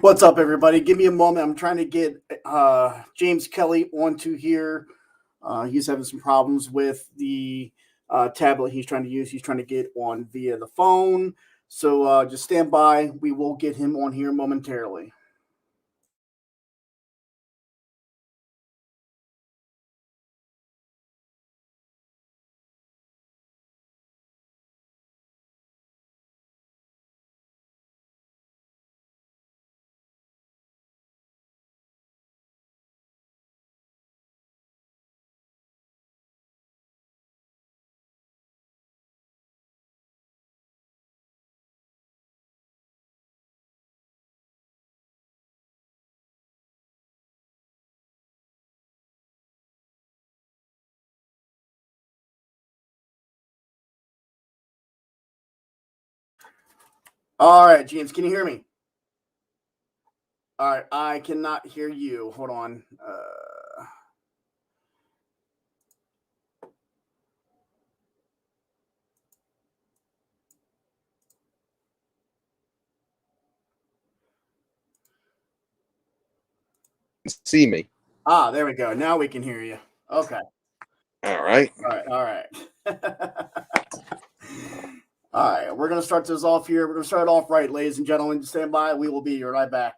What's up, everybody? Give me a moment. I'm trying to get James Kelly onto here. He's having some problems with the tablet he's trying to use. He's trying to get on via the phone. So just stand by. We will get him on here momentarily. All right, James, can you hear me? All right, I cannot hear you. Hold on. See me. There we go. Now we can hear you. Okay. All right. All right. All right, we're going to start this off here. We're going to start off right, ladies and gentlemen. Stand by. We will be right back.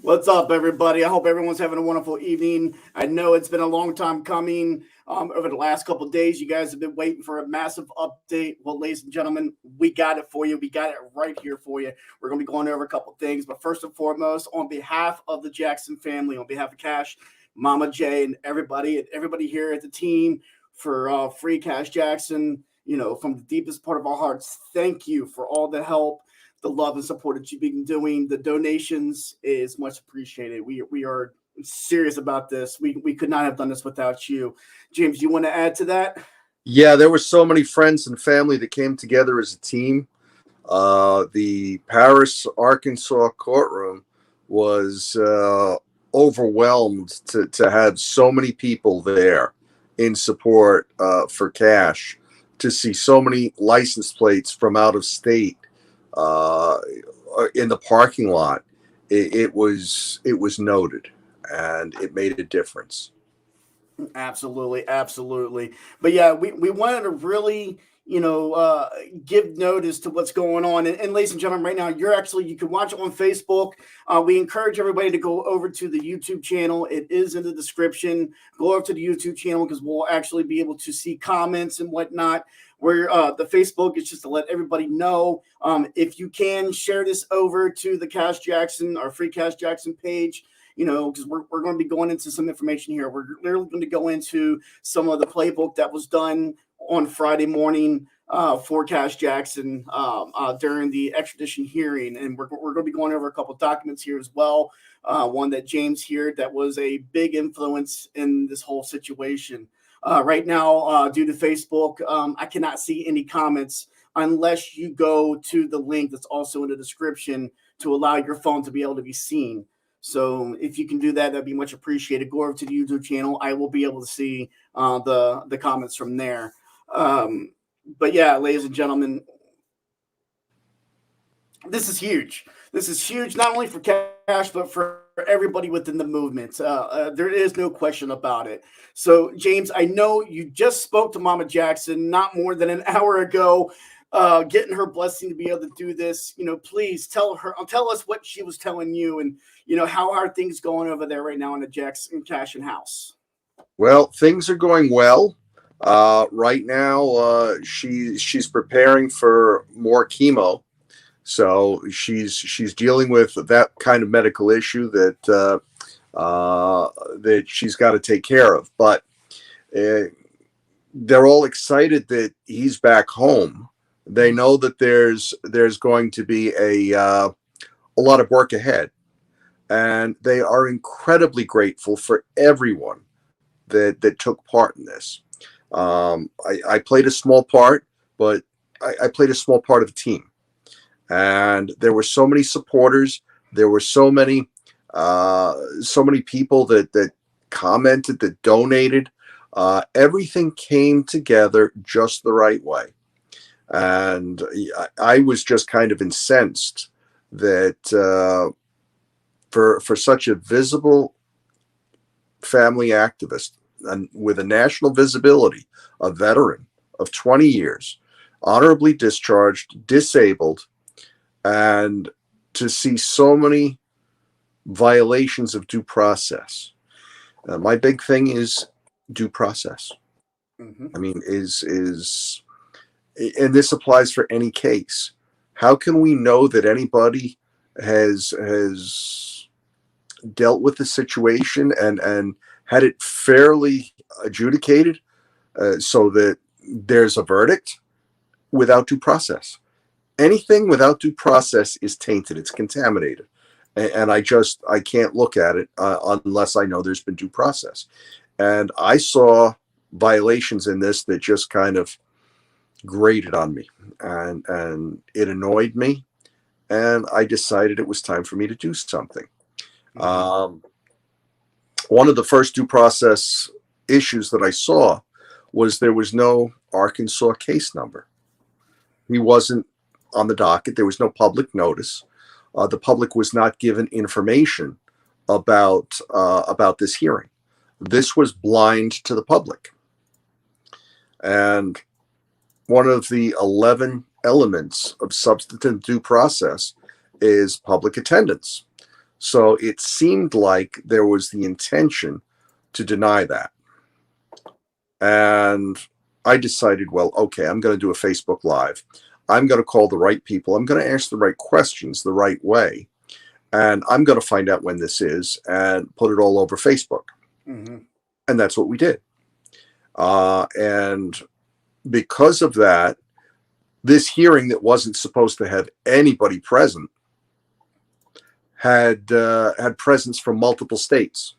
What's up, everybody? I hope everyone's having a wonderful evening. I know it's been a long time coming. Over the last couple of days, you guys have been waiting for a massive update. Well, ladies and gentlemen, we got it for you. We got it right here for you. We're going to be going over a couple of things, but first and foremost, on behalf of the Jackson family, on behalf of Kash, Mama Jay, and everybody here at the team for Free Kash Jackson, from the deepest part of our hearts, thank you for all the help, the love and support that you've been doing. The donations is much appreciated. We are serious about this. We could not have done this without you. James, you want to add to that? Yeah, there were so many friends and family that came together as a team. The Paris, Arkansas courtroom was overwhelmed to have so many people there in support for Kash, to see so many license plates from out of state in the parking lot. It was noted, and it made a difference. Absolutely. But yeah, we wanted to really, give notice to what's going on. And ladies and gentlemen, right now, you can watch it on Facebook. We encourage everybody to go over to the YouTube channel. It is in the description. Go over to the YouTube channel because we'll actually be able to see comments and whatnot. Where the Facebook is just to let everybody know. If you can share this over to the Kash Jackson, our Free Kash Jackson page, because we're going to be going into some information here. We're literally going to go into some of the playbook that was done on Friday morning for Kash Jackson during the extradition hearing. And we're going to be going over a couple of documents here as well. One that James here that was a big influence in this whole situation. Right now, due to Facebook, I cannot see any comments unless you go to the link that's also in the description to allow your phone to be able to be seen. So if you can do that, that'd be much appreciated. Go over to the YouTube channel. I will be able to see the comments from there. But yeah, ladies and gentlemen, this is huge. This is huge, not only for Kash, but for everybody within the movement. There is no question about it. So, James, I know you just spoke to Mama Jackson not more than an hour ago, getting her blessing to be able to do this. Please tell us what she was telling you, and how are things going over there right now in the Jackson Cash and house. Well, things are going well. Right now, she's preparing for more chemo, so she's dealing with that kind of medical issue that she's got to take care of. But they're all excited that he's back home. They know that there's going to be a lot of work ahead, and they are incredibly grateful for everyone that took part in this. I played a small part, but I played a small part of the team, and there were so many supporters. There were so many people that commented, that donated. Everything came together just the right way, and I was just kind of incensed that for such a visible family activist and with a national visibility, a veteran of 20 years, honorably discharged, disabled, and to see so many violations of due process. My big thing is due process. Mm-hmm. I mean, and this applies for any case. How can we know that anybody has dealt with the situation and had it fairly adjudicated, so that there's a verdict, without due process? Anything without due process is tainted. It's contaminated, and I can't look at it unless I know there's been due process. And I saw violations in this that just kind of grated on me, and it annoyed me, and I decided it was time for me to do something. One of the first due process issues that I saw was there was no Arkansas case number. He wasn't on the docket. There was no public notice. The public was not given information about this hearing. This was blind to the public. And one of the 11 elements of substantive due process is public attendance. So it seemed like there was the intention to deny that. And I decided, well, okay, I'm going to do a Facebook Live. I'm going to call the right people. I'm going to ask the right questions the right way. And I'm going to find out when this is and put it all over Facebook. Mm-hmm. And that's what we did. And because of that, this hearing that wasn't supposed to have anybody present had presence from multiple states,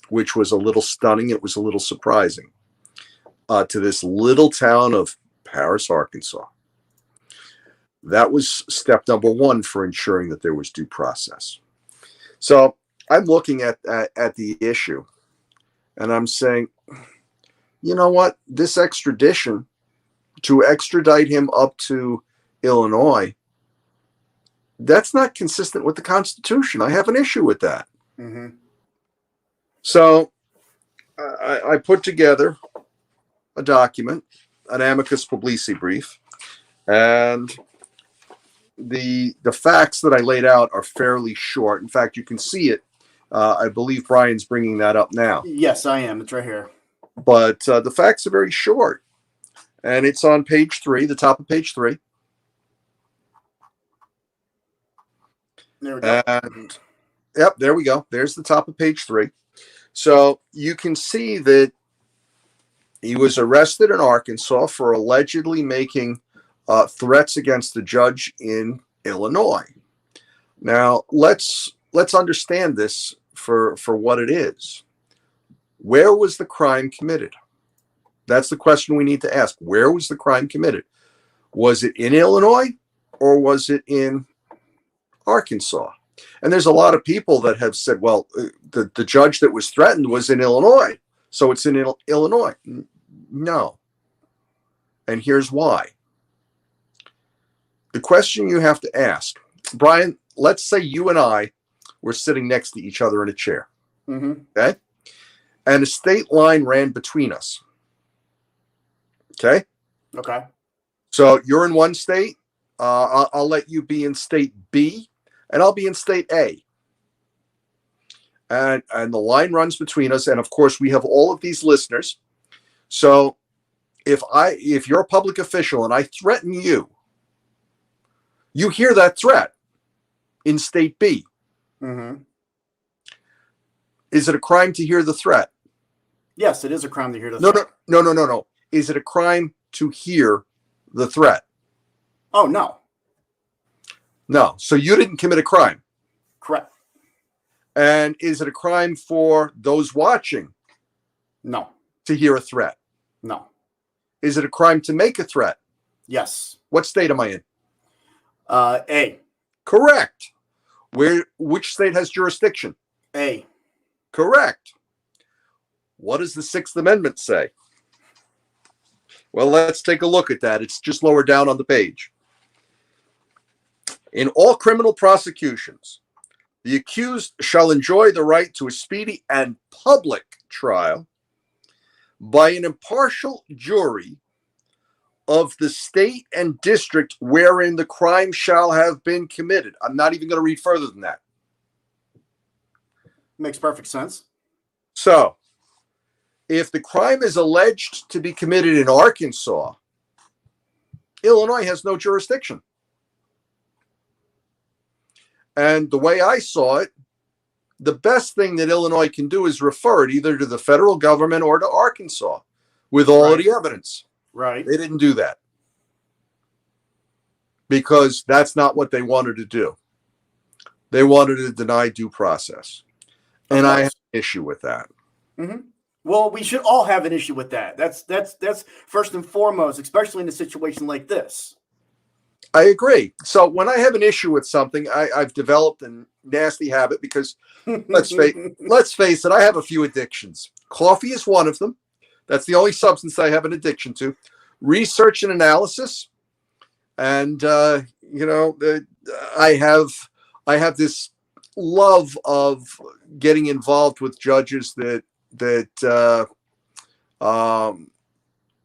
which was a little stunning. It was a little surprising to this little town of Paris, Arkansas. That was step number one for ensuring that there was due process. So I'm looking at the issue, and I'm saying, you know what? This extradition, to extradite him up to Illinois, that's not consistent with the Constitution. I have an issue with that. Mm-hmm. So I put together a document, an amicus publici brief, and the facts that I laid out are fairly short. In fact, you can see it. I believe Brian's bringing that up now. Yes, I am. It's right here. But the facts are very short, and it's on page 3, the top of page 3. There we go. And yep, there we go. There's the top of page 3. So you can see that he was arrested in Arkansas for allegedly making threats against the judge in Illinois. Now let's understand this for what it is. Where was the crime committed? That's the question we need to ask. Where was the crime committed? Was it in Illinois or was it in Arkansas? And there's a lot of people that have said, well, the judge that was threatened was in Illinois, so it's in Illinois. No. And here's why. The question you have to ask, Brian, let's say you and I were sitting next to each other in a chair. Mm-hmm. Okay. And a state line ran between us. Okay. Okay. So you're in one state. I'll let you be in state B, and I'll be in state A. And the line runs between us. And of course, we have all of these listeners. So if you're a public official and I threaten you, you hear that threat in state B. Mm-hmm. Is it a crime to hear the threat? Yes, it is a crime to hear the threat. No. Is it a crime to hear the threat? Oh, no. No. So you didn't commit a crime. Correct. And is it a crime for those watching? No. To hear a threat? No. Is it a crime to make a threat? Yes. What state am I in? A. Correct. Which state has jurisdiction? A. Correct. What does the Sixth Amendment say? Well, let's take a look at that. It's just lower down on the page. In all criminal prosecutions, the accused shall enjoy the right to a speedy and public trial by an impartial jury of the state and district wherein the crime shall have been committed. I'm not even going to read further than that. Makes perfect sense. So, if the crime is alleged to be committed in Arkansas, Illinois has no jurisdiction. And the way I saw it, the best thing that Illinois can do is refer it either to the federal government or to Arkansas with all of the evidence. Right. They didn't do that because that's not what they wanted to do. They wanted to deny due process. And I have an issue with that. Mm-hmm. Well, we should all have an issue with that. That's first and foremost, especially in a situation like this. I agree. So when I have an issue with something, I've developed a nasty habit because let's face it, I have a few addictions. Coffee is one of them. That's the only substance I have an addiction to. Research and analysis. And, I have this love of getting involved with judges that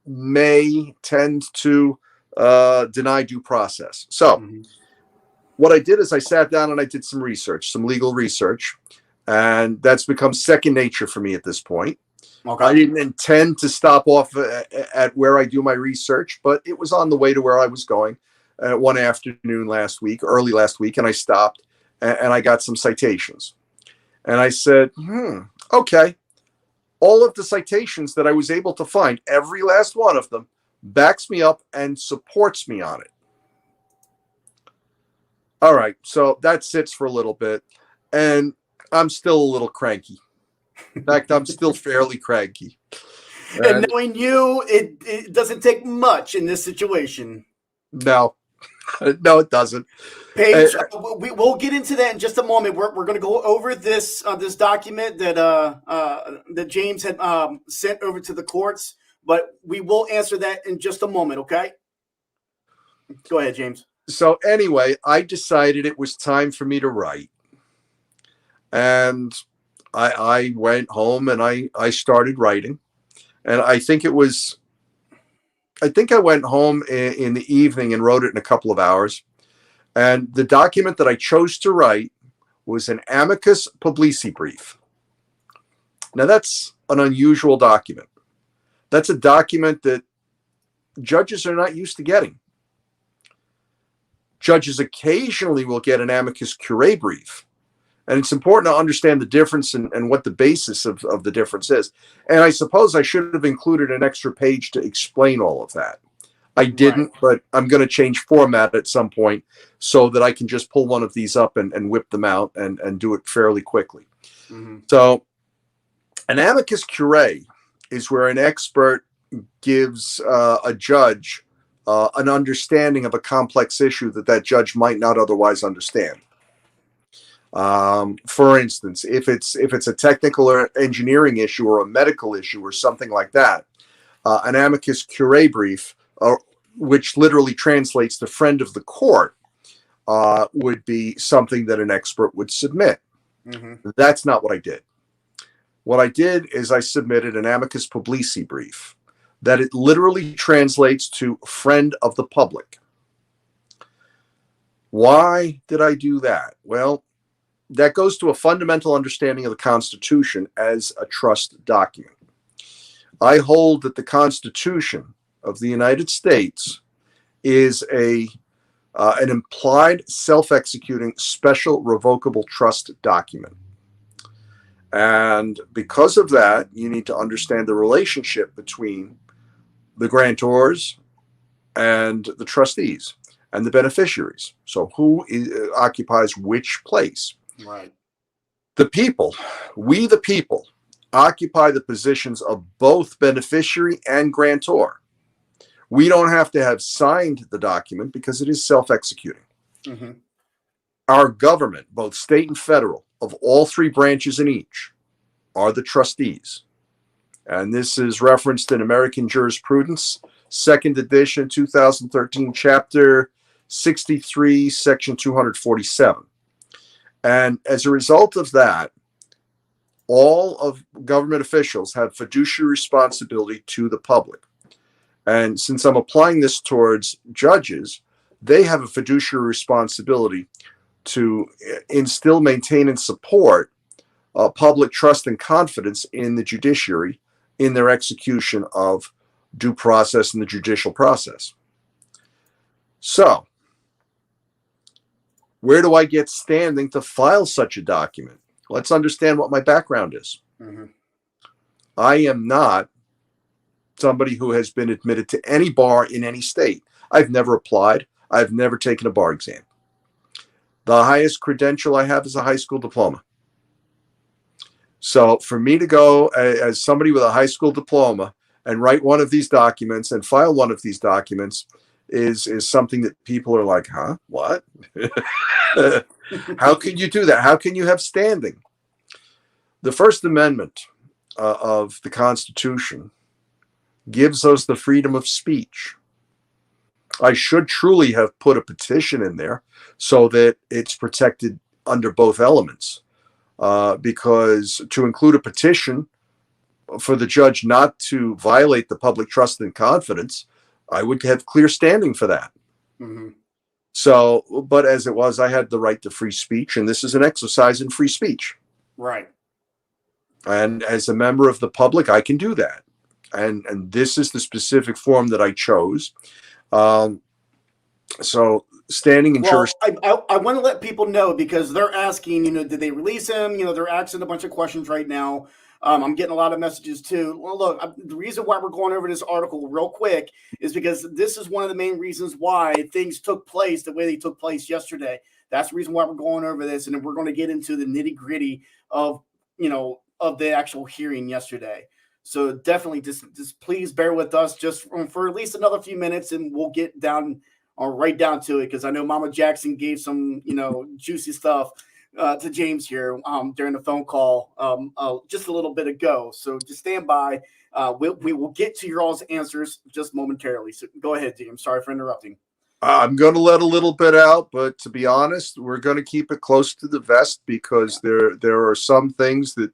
may tend to deny due process. So what I did is I sat down and I did some research, some legal research, and that's become second nature for me at this point. Okay. I didn't intend to stop off at where I do my research, but it was on the way to where I was going one afternoon early last week, and I stopped and I got some citations. And I said, okay, all of the citations that I was able to find, every last one of them, backs me up and supports me on it. All right, so that sits for a little bit, and I'm still a little cranky. In fact, I'm still fairly cranky. And knowing you, it doesn't take much in this situation. No, no, it doesn't. Paige, we'll get into that in just a moment. We're going to go over this this document that James had sent over to the courts, but we will answer that in just a moment. Okay. Go ahead, James. So anyway, I decided it was time for me to write, and I went home and I started writing, and I think I went home in the evening and wrote it in a couple of hours. And the document that I chose to write was an amicus publici brief. Now, that's an unusual document. That's a document that judges are not used to getting. Judges occasionally will get an amicus curiae brief. And it's important to understand the difference and what the basis of the difference is. And I suppose I should have included an extra page to explain all of that. I didn't, but I'm going to change format at some point so that I can just pull one of these up and whip them out and do it fairly quickly. Mm-hmm. So an amicus curiae is where an expert gives a judge an understanding of a complex issue that judge might not otherwise understand. For instance, if it's a technical or engineering issue or a medical issue or something like that, an amicus curiae brief, which literally translates to friend of the court, would be something that an expert would submit. Mm-hmm. That's not what I did. What I did is I submitted an amicus publici brief that it literally translates to friend of the public. Why did I do that? Well, that goes to a fundamental understanding of the Constitution as a trust document. I hold that the Constitution of the United States is an implied self-executing special revocable trust document. And because of that, you need to understand the relationship between the grantors and the trustees and the beneficiaries. So who occupies which place? Right. The people, we the people, occupy the positions of both beneficiary and grantor. We don't have to have signed the document because it is self-executing. Mm-hmm. Our government, both state and federal, of all three branches in each, are the trustees. And this is referenced in American Jurisprudence, second edition, 2013, chapter 63, section 247. And as a result of that, all of government officials have fiduciary responsibility to the public. And since I'm applying this towards judges, they have a fiduciary responsibility to instill, maintain, and support public trust and confidence in the judiciary in their execution of due process and the judicial process. So, where do I get standing to file such a document? Let's understand what my background is. Mm-hmm. I am not somebody who has been admitted to any bar in any state. I've never applied. I've never taken a bar exam. The highest credential I have is a high school diploma. So for me to go as somebody with a high school diploma and write one of these documents and file one of these documents is something that people are like, huh? What? How can you do that? How can you have standing? The First Amendment of the Constitution gives us the freedom of speech. I should truly have put a petition in there so that it's protected under both elements. Because to include a petition for the judge not to violate the public trust and confidence, I would have clear standing for that. Mm-hmm. So, but as it was, I had the right to free speech, and this is an exercise in free speech. Right. And as a member of the public, I can do that. And this is the specific form that I chose. So standing in Well, church. I want to let people know because they're asking, did they release him? They're asking a bunch of questions right now. I'm getting a lot of messages too. Well, look, the reason why we're going over this article real quick is because this is one of the main reasons why things took place the way they took place yesterday. That's the reason why we're going over this. And then we're going to get into the nitty gritty of the actual hearing yesterday. So definitely just please bear with us just for at least another few minutes and we'll get down right down to it, because I know Mama Jackson gave some, juicy stuff to James here during the phone call just a little bit ago. So just stand by. We will get to your all's answers just momentarily. So go ahead, James. Sorry for interrupting. I'm going to let a little bit out, but to be honest, we're going to keep it close to the vest because there are some things that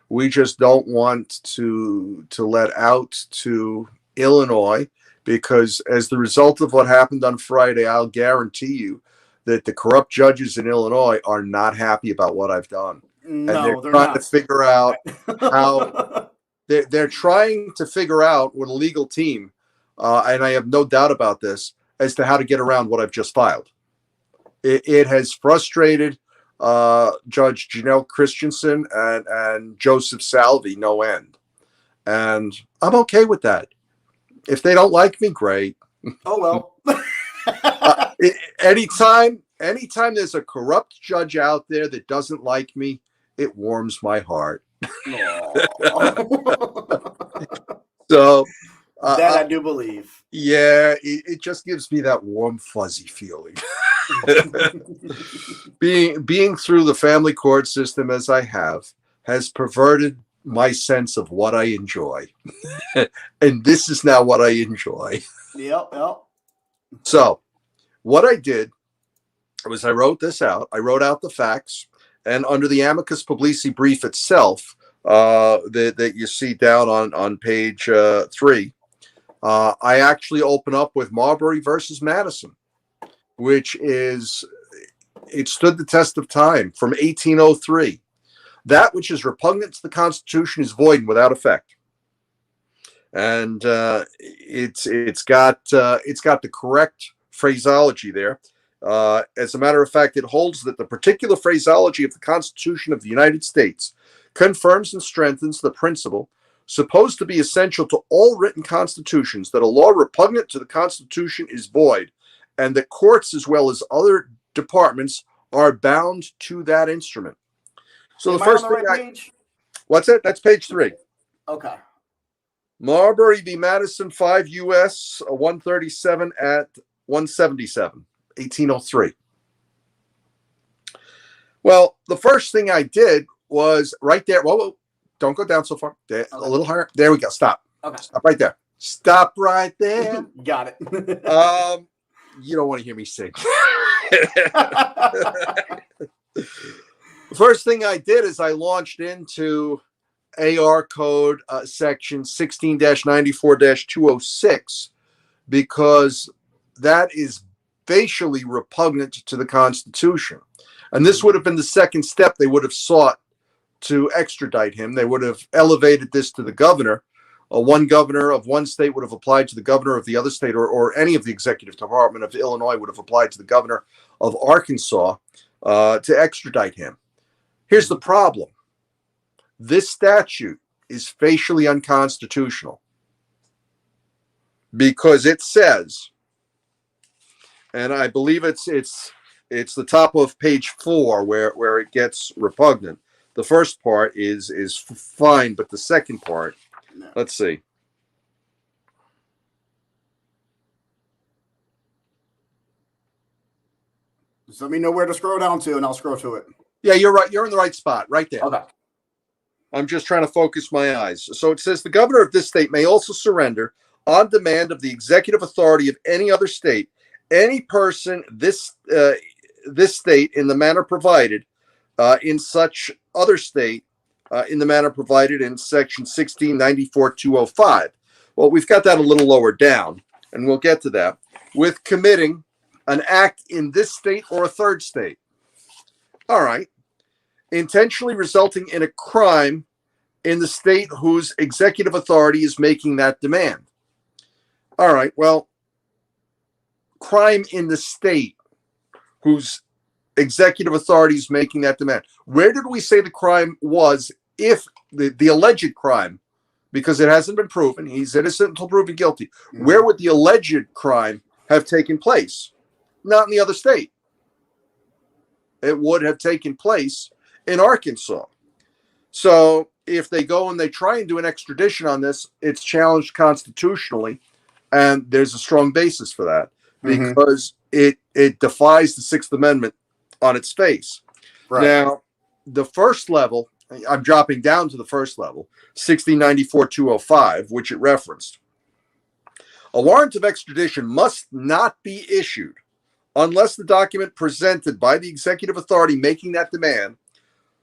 we just don't want to let out to Illinois. Because as the result of what happened on Friday, I'll guarantee you that the corrupt judges in Illinois are not happy about what I've done. No, and they're trying not. to figure out how they're trying to figure out with a legal team, and I have no doubt about this, as to how to get around what I've just filed. It has frustrated Judge Janelle Christensen and Joseph Salvi no end. And I'm okay with that. If they don't like me, great. Oh, well. Anytime there's a corrupt judge out there that doesn't like me, it warms my heart. So that I do believe. Yeah, it just gives me that warm, fuzzy feeling. Being through the family court system as I have has perverted my sense of what I enjoy. And this is now what I enjoy. Yep. So what I did was I wrote this out. I wrote out the facts, And under the Amicus Publici brief itself, that you see down on page 3, I actually open up with Marbury versus Madison, which it stood the test of time from 1803. That which is repugnant to the Constitution is void and without effect. And it's got the correct phraseology there. As a matter of fact, it holds that the particular phraseology of the Constitution of the United States confirms and strengthens the principle supposed to be essential to all written constitutions, that a law repugnant to the Constitution is void, and that courts as well as other departments are bound to that instrument. So the first thing page? What's it? That's page 3. Okay. Marbury v. Madison, 5 U.S. 137 at 177, 1803. Well, the first thing I did was right there. Whoa, don't go down so far. There, okay. A little higher. There we go. Stop. Okay. Stop right there. Stop right there. Got it. You don't want to hear me sing. The first thing I did is I launched into AR code section 16-94-206, because that is facially repugnant to the Constitution. And this would have been the second step they would have sought to extradite him. They would have elevated this to the governor. One governor of one state would have applied to the governor of the other state, or any of the executive department of Illinois would have applied to the governor of Arkansas to extradite him. Here's the problem. This statute is facially unconstitutional because it says, and I believe it's the top of page 4 where it gets repugnant. The first part is fine, but the second part, let's see. Just let me know where to scroll down to, and I'll scroll to it. Yeah, you're right. You're in the right spot, right there. Okay. I'm just trying to focus my eyes. So it says the governor of this state may also surrender on demand of the executive authority of any other state, any person this state in the manner provided in such other state in the manner provided in section 1694-205. Well, we've got that a little lower down, and we'll get to that, with committing an act in this state or a third state. All right. Intentionally resulting in a crime in the state whose executive authority is making that demand. All right. Well, crime in the state whose executive authority is making that demand. Where did we say the crime was, if the alleged crime, because it hasn't been proven, he's innocent until proven guilty. Mm-hmm. Where would the alleged crime have taken place? Not in the other state. It would have taken place in Arkansas. So if they go and they try and do an extradition on this, it's challenged constitutionally, and there's a strong basis for that, because it defies the Sixth Amendment on its face. Right. Now, the first level, I'm dropping down to the first level, 1694-205, which it referenced. A warrant of extradition must not be issued unless the document presented by the executive authority making that demand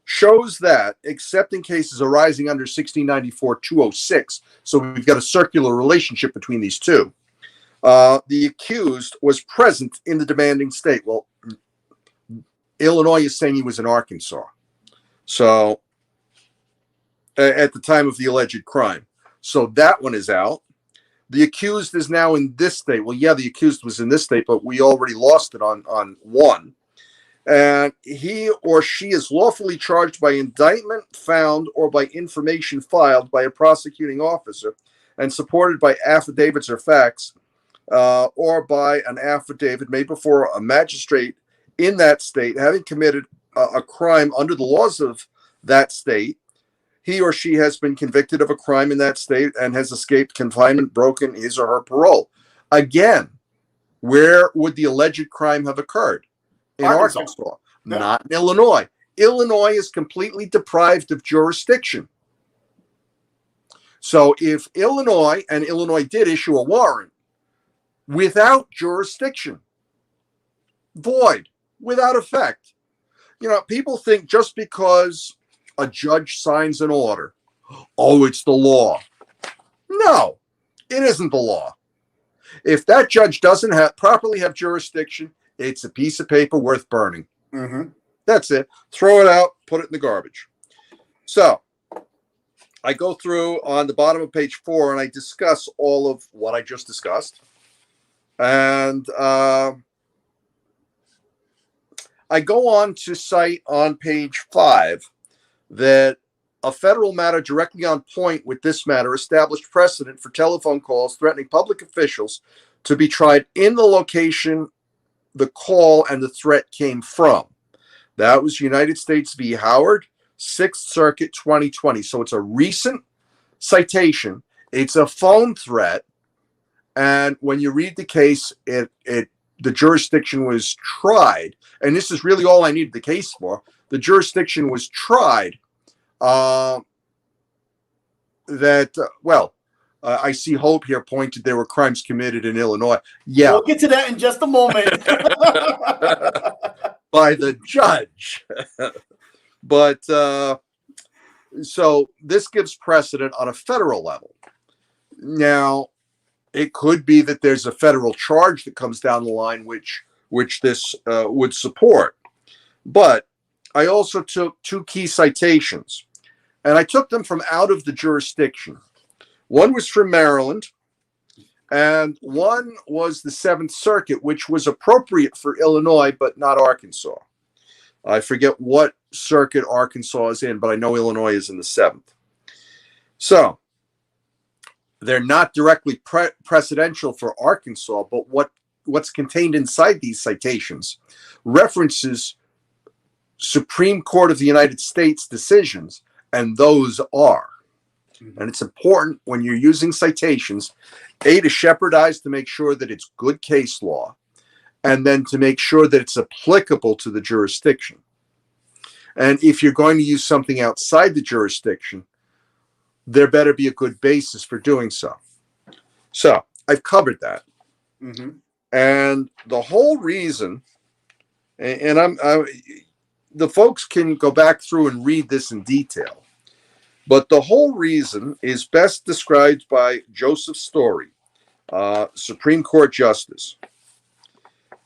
shows that, except in cases arising under 1694-206, so we've got a circular relationship between these two, the accused was present in the demanding state. Well, Illinois is saying he was in Arkansas. So, at the time of the alleged crime. So that one is out. The accused is now in this state. Well, yeah, the accused was in this state, but we already lost it on one. And he or she is lawfully charged by indictment found or by information filed by a prosecuting officer and supported by affidavits or facts, or by an affidavit made before a magistrate in that state having committed a crime under the laws of that state. He or she has been convicted of a crime in that state and has escaped confinement, broken his or her parole. Again, where would the alleged crime have occurred? In Arkansas. No. Not in Illinois. Illinois is completely deprived of jurisdiction. So if Illinois did issue a warrant without jurisdiction, void, without effect, people think just because a judge signs an order, oh, it's the law. No, it isn't the law. If that judge doesn't properly have jurisdiction, it's a piece of paper worth burning. Mm-hmm. That's it. Throw it out, put it in the garbage. So I go through on the bottom of page 4 and I discuss all of what I just discussed. And I go on to cite on page 5 that a federal matter directly on point with this matter established precedent for telephone calls threatening public officials to be tried in the location the call and the threat came from. That was United States v. Howard, 6th Circuit, 2020. So it's a recent citation. It's a phone threat. And when you read the case, the jurisdiction was tried. And this is really all I needed the case for. The jurisdiction was tried. I see Hope here pointed there were crimes committed in Illinois. Yeah. We'll get to that in just a moment. By the judge. But so this gives precedent on a federal level. Now, it could be that there's a federal charge that comes down the line which this would support. But I also took 2 key citations, and I took them from out of the jurisdiction. One was from Maryland, and one was the 7th Circuit, which was appropriate for Illinois, but not Arkansas. I forget what circuit Arkansas is in, but I know Illinois is in the 7th. So they're not directly precedential for Arkansas, but what's contained inside these citations references Supreme Court of the United States decisions, and those are. And it's important when you're using citations, A, to shepherdize to make sure that it's good case law, and then to make sure that it's applicable to the jurisdiction. And if you're going to use something outside the jurisdiction, there better be a good basis for doing so. So I've covered that. Mm-hmm. And the whole reason, and the folks can go back through and read this in detail, but the whole reason is best described by Joseph Story, Supreme Court Justice.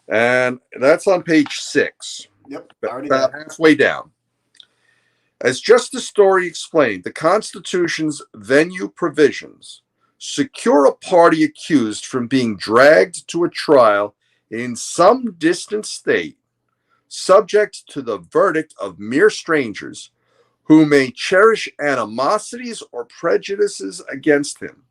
And that's on page 6. Yep. About halfway down. As Justice Story explained, the Constitution's venue provisions secure a party accused from being dragged to a trial in some distant state, subject to the verdict of mere strangers who may cherish animosities or prejudices against him.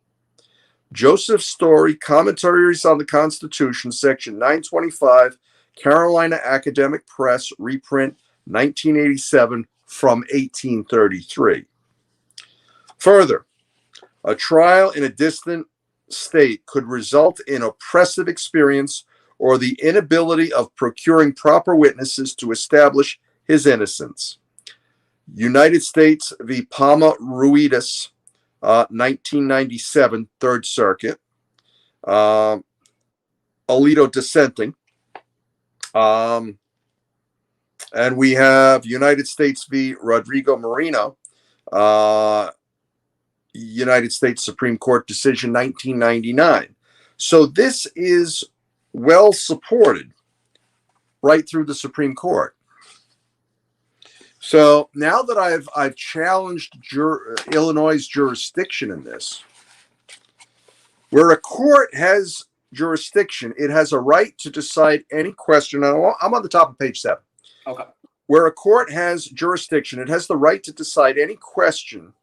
Joseph Story, Commentaries on the Constitution, section 925, Carolina Academic Press, reprint 1987 from 1833. Further, a trial in a distant state could result in oppressive experience or the inability of procuring proper witnesses to establish his innocence. United States v. Palma Ruidas, 1997, 3rd Circuit. Alito dissenting. And we have United States v. Rodrigo Moreno, United States Supreme Court decision, 1999. So this is well supported right through the Supreme Court. So now that I've challenged Illinois' jurisdiction in this, where a court has jurisdiction, it has a right to decide any question. I'm on the top of page 7. Okay. Where a court has jurisdiction, it has the right to decide any question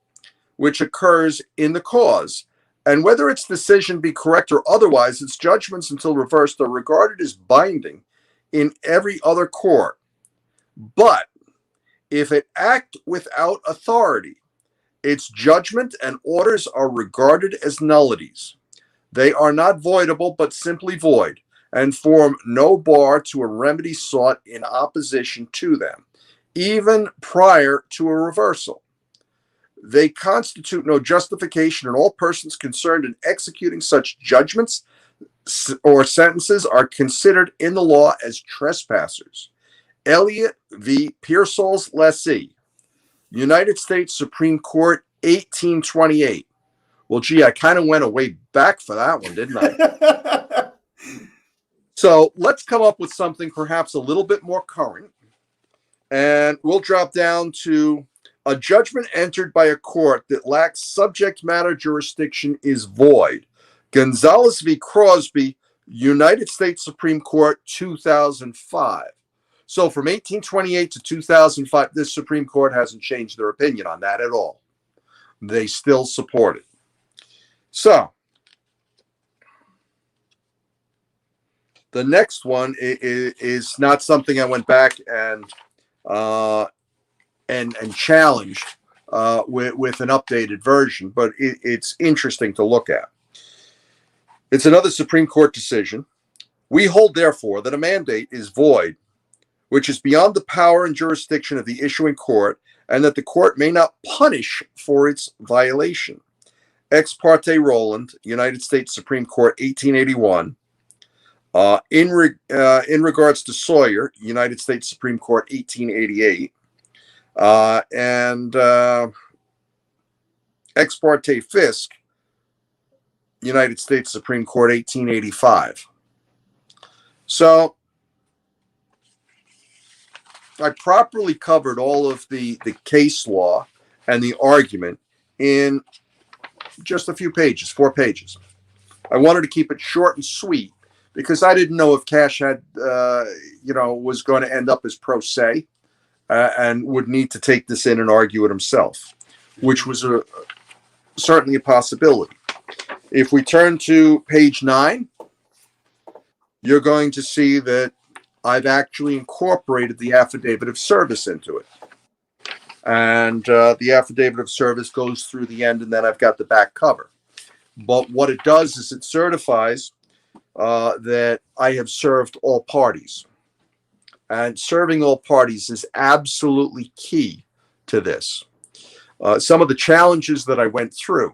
which occurs in the cause. And whether its decision be correct or otherwise, its judgments until reversed are regarded as binding in every other court. But if it act without authority, its judgment and orders are regarded as nullities. They are not voidable, but simply void, and form no bar to a remedy sought in opposition to them, even prior to a reversal. They constitute no justification, and all persons concerned in executing such judgments or sentences are considered in the law as trespassers. Elliott v. Pearsall's lessee, United States Supreme Court, 1828. Well, gee, I kind of went a way back for that one, didn't I? So let's come up with something perhaps a little bit more current. And we'll drop down to a judgment entered by a court that lacks subject matter jurisdiction is void. Gonzalez v. Crosby, United States Supreme Court, 2005. So from 1828 to 2005, this Supreme Court hasn't changed their opinion on that at all. They still support it. So the next one is not something I went back and challenged with an updated version, but it's interesting to look at. It's another Supreme Court decision. We hold, therefore, that a mandate is void, which is beyond the power and jurisdiction of the issuing court, and that the court may not punish for its violation. Ex parte Rowland, United States Supreme Court, 1881. In regards to Sawyer, United States Supreme Court, 1888. And Ex parte Fisk, United States Supreme Court, 1885. So I properly covered all of the case law and the argument in just a few pages, 4 pages. I wanted to keep it short and sweet because I didn't know if Kash had, was going to end up as pro se and would need to take this in and argue it himself, which was certainly a possibility. If we turn to page 9, you're going to see that I've actually incorporated the affidavit of service into it. And the affidavit of service goes through the end, and then I've got the back cover. But what it does is it certifies that I have served all parties. And serving all parties is absolutely key to this. Some of the challenges that I went through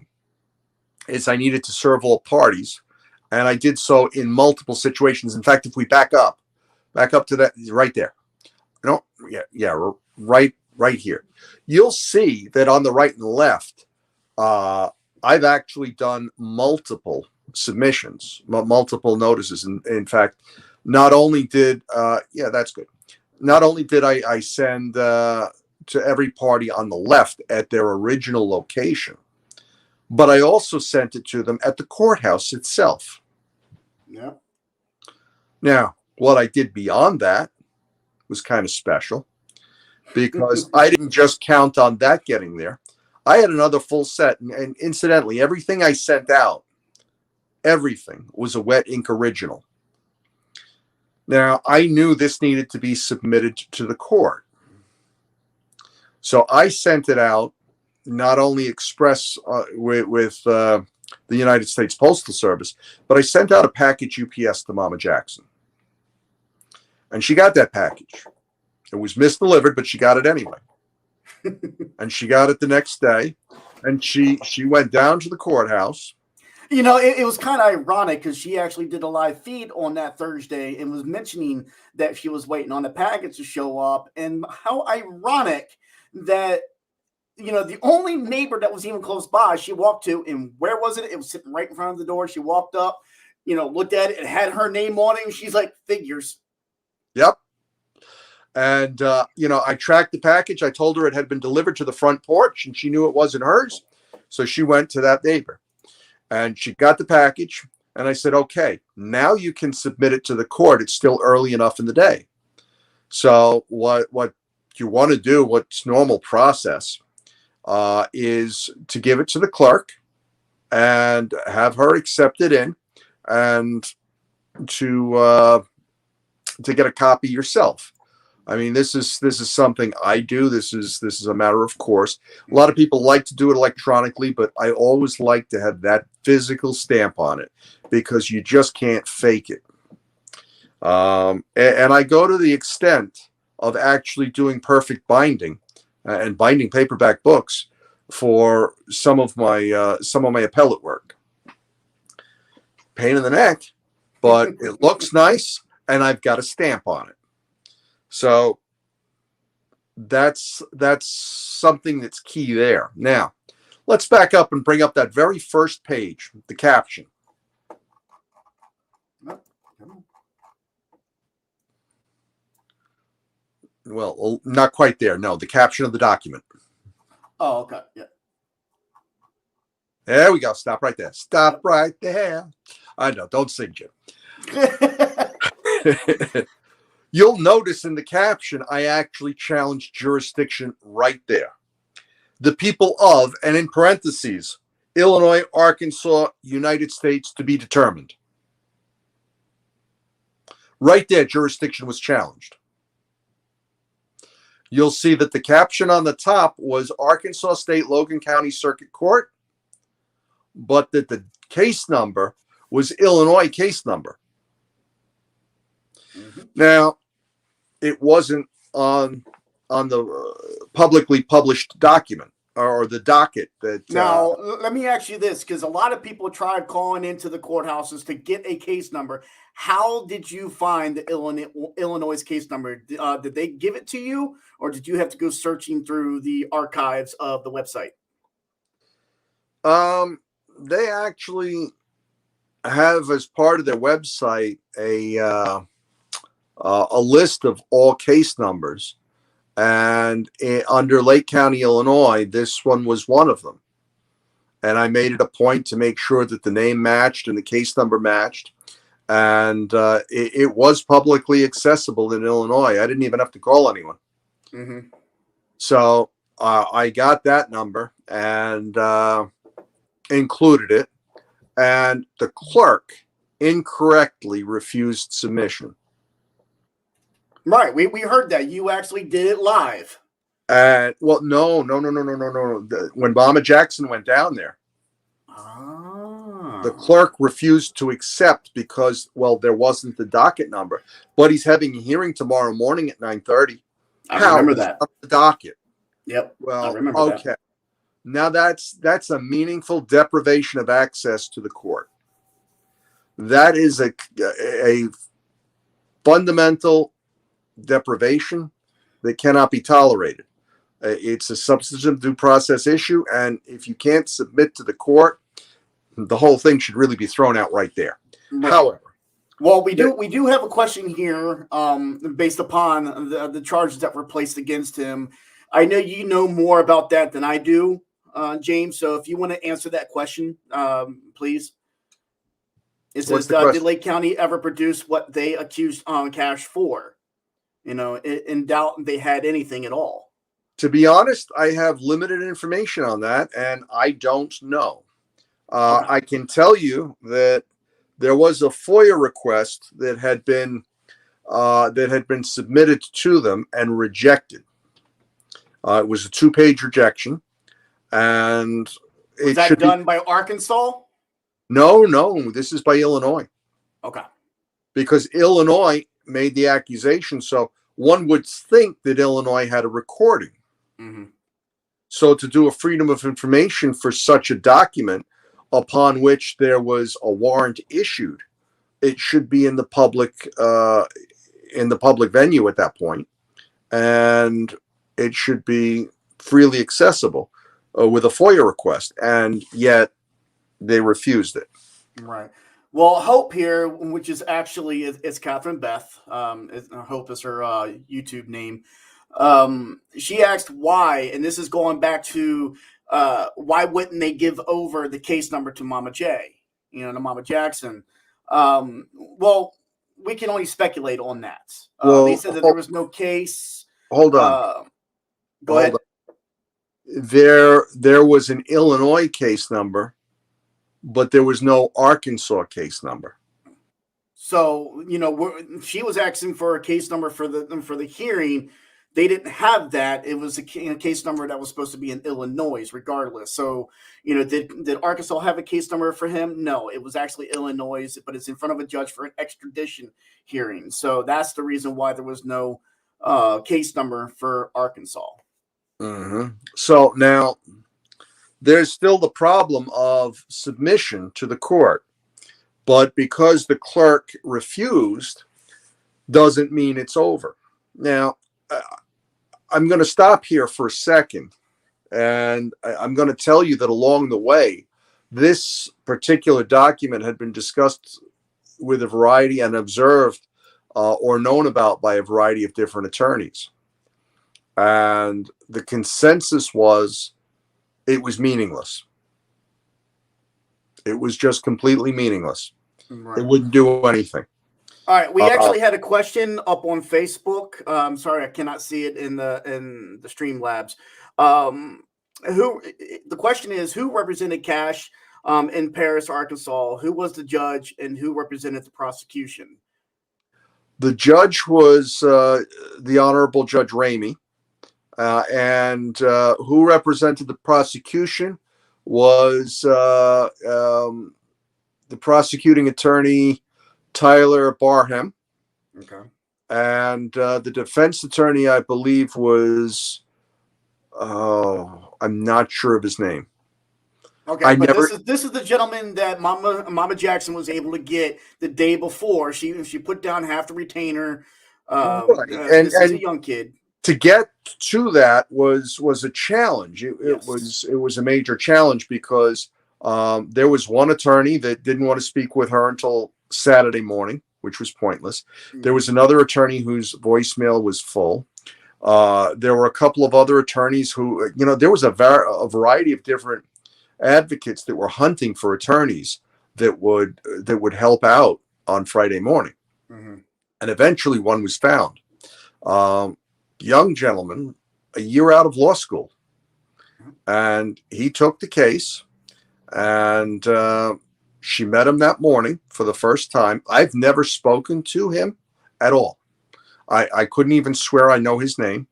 is I needed to serve all parties, and I did so in multiple situations. In fact, if we back up to that right there. Right here. You'll see that on the right and the left, I've actually done multiple submissions, multiple notices. In fact, not only did that's good. Not only did I send to every party on the left at their original location, but I also sent it to them at the courthouse itself. Yeah. Now, what I did beyond that was kind of special because I didn't just count on that getting there. I had another full set. And incidentally, everything I sent out, everything was a wet ink original. Now, I knew this needed to be submitted to the court. So I sent it out, not only express with the United States Postal Service, but I sent out a package UPS to Mama Jackson. And she got that package. It was misdelivered, but she got it anyway. And she got it the next day. And she went down to the courthouse. You know, it was kind of ironic because she actually did a live feed on that Thursday and was mentioning that she was waiting on the package to show up. And how ironic that, the only neighbor that was even close by, she walked to, and where was it? It was sitting right in front of the door. She walked up, looked at it. It had her name on it. And she's like, figures. Yep. And, I tracked the package. I told her it had been delivered to the front porch, and she knew it wasn't hers. So she went to that neighbor. And she got the package, and I said, okay, now you can submit it to the court. It's still early enough in the day. So what you want to do, what's normal process, is to give it to the clerk and have her accept it in, and to get a copy yourself. I mean, this is something I do. This is a matter of course. A lot of people like to do it electronically, but I always like to have that physical stamp on it because you just can't fake it. And I go to the extent of actually doing perfect binding and binding paperback books for some of my appellate work. Pain in the neck, but it looks nice, and I've got a stamp on it. So that's something that's key there. Now, let's back up and bring up that very first page, the caption. Well, not quite there. No, the caption of the document. Oh, okay. Yeah. There we go. Stop right there. Stop right there. I know. Don't sing, Jim. You'll notice in the caption, I actually challenged jurisdiction right there. The people of, and in parentheses, Illinois, Arkansas, United States to be determined. Right there, jurisdiction was challenged. You'll see that the caption on the top was Arkansas State Logan County Circuit Court, but that the case number was Illinois case number. Mm-hmm. Now, it wasn't on the publicly published document or the docket that. Now, let me ask you this, because a lot of people tried calling into the courthouses to get a case number. How did you find the Illinois case number? Did they give it to you, or did you have to go searching through the archives of the website? They actually have, as part of their website, a list of all case numbers, and under Lake County, Illinois, this one was one of them. And I made it a point to make sure that the name matched and the case number matched. And it was publicly accessible in Illinois. I didn't even have to call anyone. Mm-hmm. So I got that number and included it. And the clerk incorrectly refused submission. Right. We heard that. You actually did it live. Well, no. When Mama Jackson went down there, the clerk refused to accept because, well, there wasn't the docket number. But he's having a hearing tomorrow morning at 9:30. I remember that. The docket. Yep. Well, I remember okay. That. Now that's a meaningful deprivation of access to the court. That is a fundamental deprivation that cannot be tolerated. It's a substantive due process issue, and if you can't submit to the court, the whole thing should really be thrown out right there. Right. However, well, we do have a question here, based upon the charges that were placed against him. I know you know more about that than I do, James. So if you want to answer that question, please. It says, did Lake County ever produce what they accused Kash for? In doubt they had anything at all. To be honest, I have limited information on that, and I don't know. I can tell you that there was a FOIA request that had been submitted to them and rejected. It was a 2-page rejection, and was that done by Arkansas? No, this is by Illinois. Okay, because Illinois made the accusation, so one would think that Illinois had a recording. Mm-hmm. So to do a freedom of information for such a document upon which there was a warrant issued, it should be in the public venue at that point, and it should be freely accessible with a FOIA request, and yet they refused it. Right. Well, Hope here, which is actually it's Catherine Beth. Hope is her YouTube name. She asked why, and this is going back to why wouldn't they give over the case number to Mama J, to Mama Jackson? Well, we can only speculate on that. They said that there was no case. Hold on. Go ahead. There was an Illinois case number, but there was no Arkansas case number. So, she was asking for a case number for the hearing. They didn't have that. It was a case number that was supposed to be in Illinois, regardless. So, did Arkansas have a case number for him? No, it was actually Illinois, but it's in front of a judge for an extradition hearing. So that's the reason why there was no case number for Arkansas. Mm-hmm. So now there's still the problem of submission to the court, but because the clerk refused, doesn't mean it's over. Now, I'm going to stop here for a second, and I'm going to tell you that along the way, this particular document had been discussed with a variety and observed or known about by a variety of different attorneys. And the consensus was it was meaningless. It was just completely meaningless. Right. It wouldn't do anything. All right, we actually had a question up on Facebook. Sorry, I cannot see it in the Streamlabs. The question is, who represented Kash in Paris, Arkansas? Who was the judge, and who represented the prosecution? The judge was the Honorable Judge Ramey, and who represented the prosecution was the prosecuting attorney, Tyler Barham. Okay. And the defense attorney, I believe, was, I'm not sure of his name. Okay, this is the gentleman that Mama Jackson was able to get the day before. She put down half the retainer. Right. This is a young kid. To get to that was a challenge. It was a major challenge because there was one attorney that didn't want to speak with her until Saturday morning, which was pointless. There was another attorney whose voicemail was full. There were a couple of other attorneys who, there was a variety of different advocates that were hunting for attorneys that would help out on Friday morning. Mm-hmm. And eventually one was found. Young gentleman, a year out of law school. And he took the case, and she met him that morning for the first time. I've never spoken to him at all. I couldn't even swear I know his name.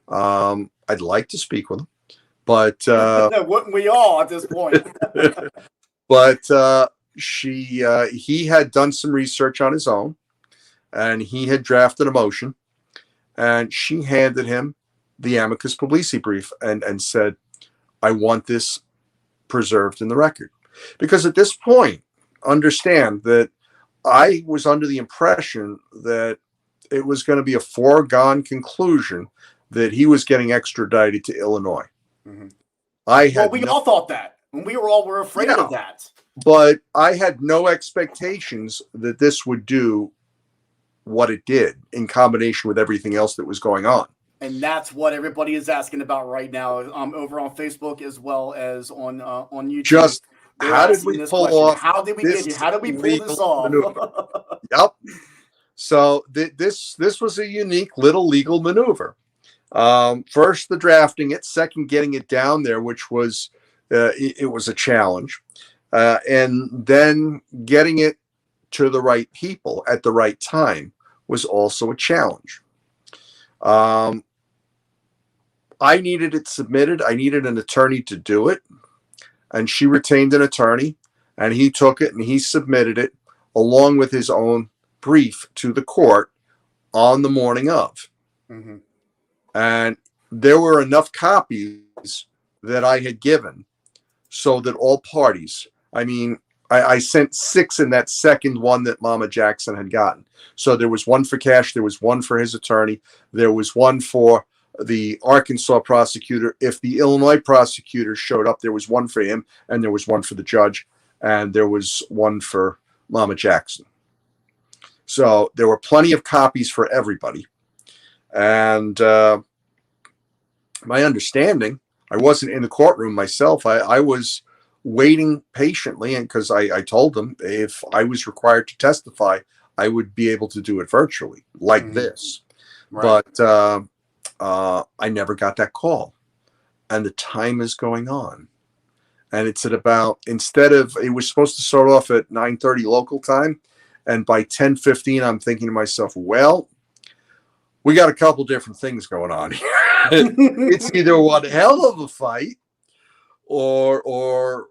I'd like to speak with him, but wouldn't we all at this point? But he had done some research on his own, and he had drafted a motion, and she handed him the Amicus Publici brief and said, I want this preserved in the record. Because at this point, understand that I was under the impression that it was going to be a foregone conclusion that he was getting extradited to Illinois. Mm-hmm. We all thought that. And we were afraid of that. But I had no expectations that this would do what it did in combination with everything else that was going on. And that's what everybody is asking about right now, over on Facebook as well as on YouTube. Just how did we pull off? How did we get here? How did we pull this off? Yep. So this was a unique little legal maneuver. First, the drafting it. Second, getting it down there, which was it was a challenge, and then getting it to the right people at the right time was also a challenge. I needed it submitted. I needed an attorney to do it. And she retained an attorney, and he took it and he submitted it along with his own brief to the court on the morning of. Mm-hmm. And there were enough copies that I had given so that all parties, I sent 6 in that second one that Mama Jackson had gotten. So there was one for Kash, there was one for his attorney, there was one for the Arkansas prosecutor. If the Illinois prosecutor showed up, there was one for him, and there was one for the judge, and there was one for Mama Jackson. So there were plenty of copies for everybody. And my understanding, I wasn't in the courtroom myself. I was waiting patiently, and because I told them if I was required to testify, I would be able to do it virtually like this. Right. But I never got that call, and the time is going on, and it's at about, it was supposed to start off at 9:30 local time, and by 10:15 I'm thinking to myself, well, we got a couple different things going on here. It's either one hell of a fight or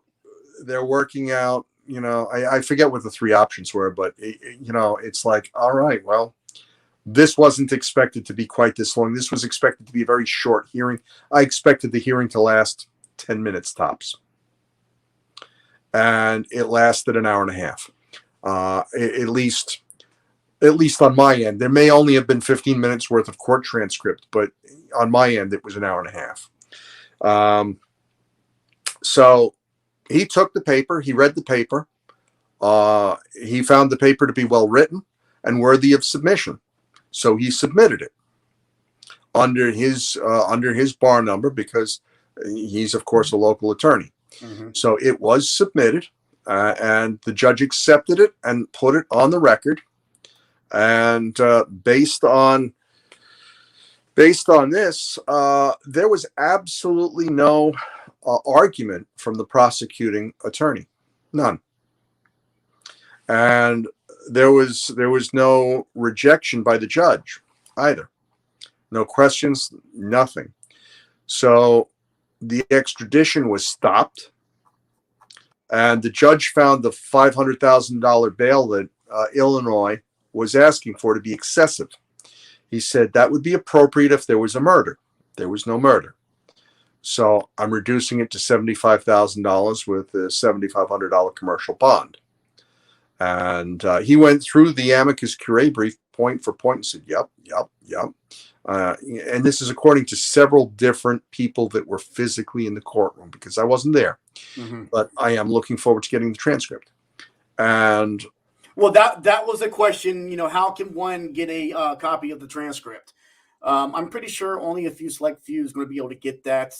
they're working out, I forget what the 3 options were, but it's like, all right, well, this wasn't expected to be quite this long. This was expected to be a very short hearing. I expected the hearing to last 10 minutes tops. And it lasted an hour and a half. At least at least on my end. There may only have been 15 minutes worth of court transcript, but on my end, it was an hour and a half. So he took the paper, he read the paper, he found the paper to be well written and worthy of submission. So he submitted it under his bar number, because he's, of course, a local attorney. Mm-hmm. So it was submitted, and the judge accepted it and put it on the record. And based on this, there was absolutely no argument from the prosecuting attorney, none. And there was no rejection by the judge either. No questions, nothing. So the extradition was stopped, and the judge found the $500,000 bail that Illinois was asking for to be excessive. He said that would be appropriate if there was a murder. There was no murder. So I'm reducing it to $75,000 with a $7,500 commercial bond. And he went through the amicus curiae brief point for point and said, yep. And this is according to several different people that were physically in the courtroom, because I wasn't there. Mm-hmm. But I am looking forward to getting the transcript. And well, that was a question, how can one get a copy of the transcript? I'm pretty sure only a few select few is going to be able to get that,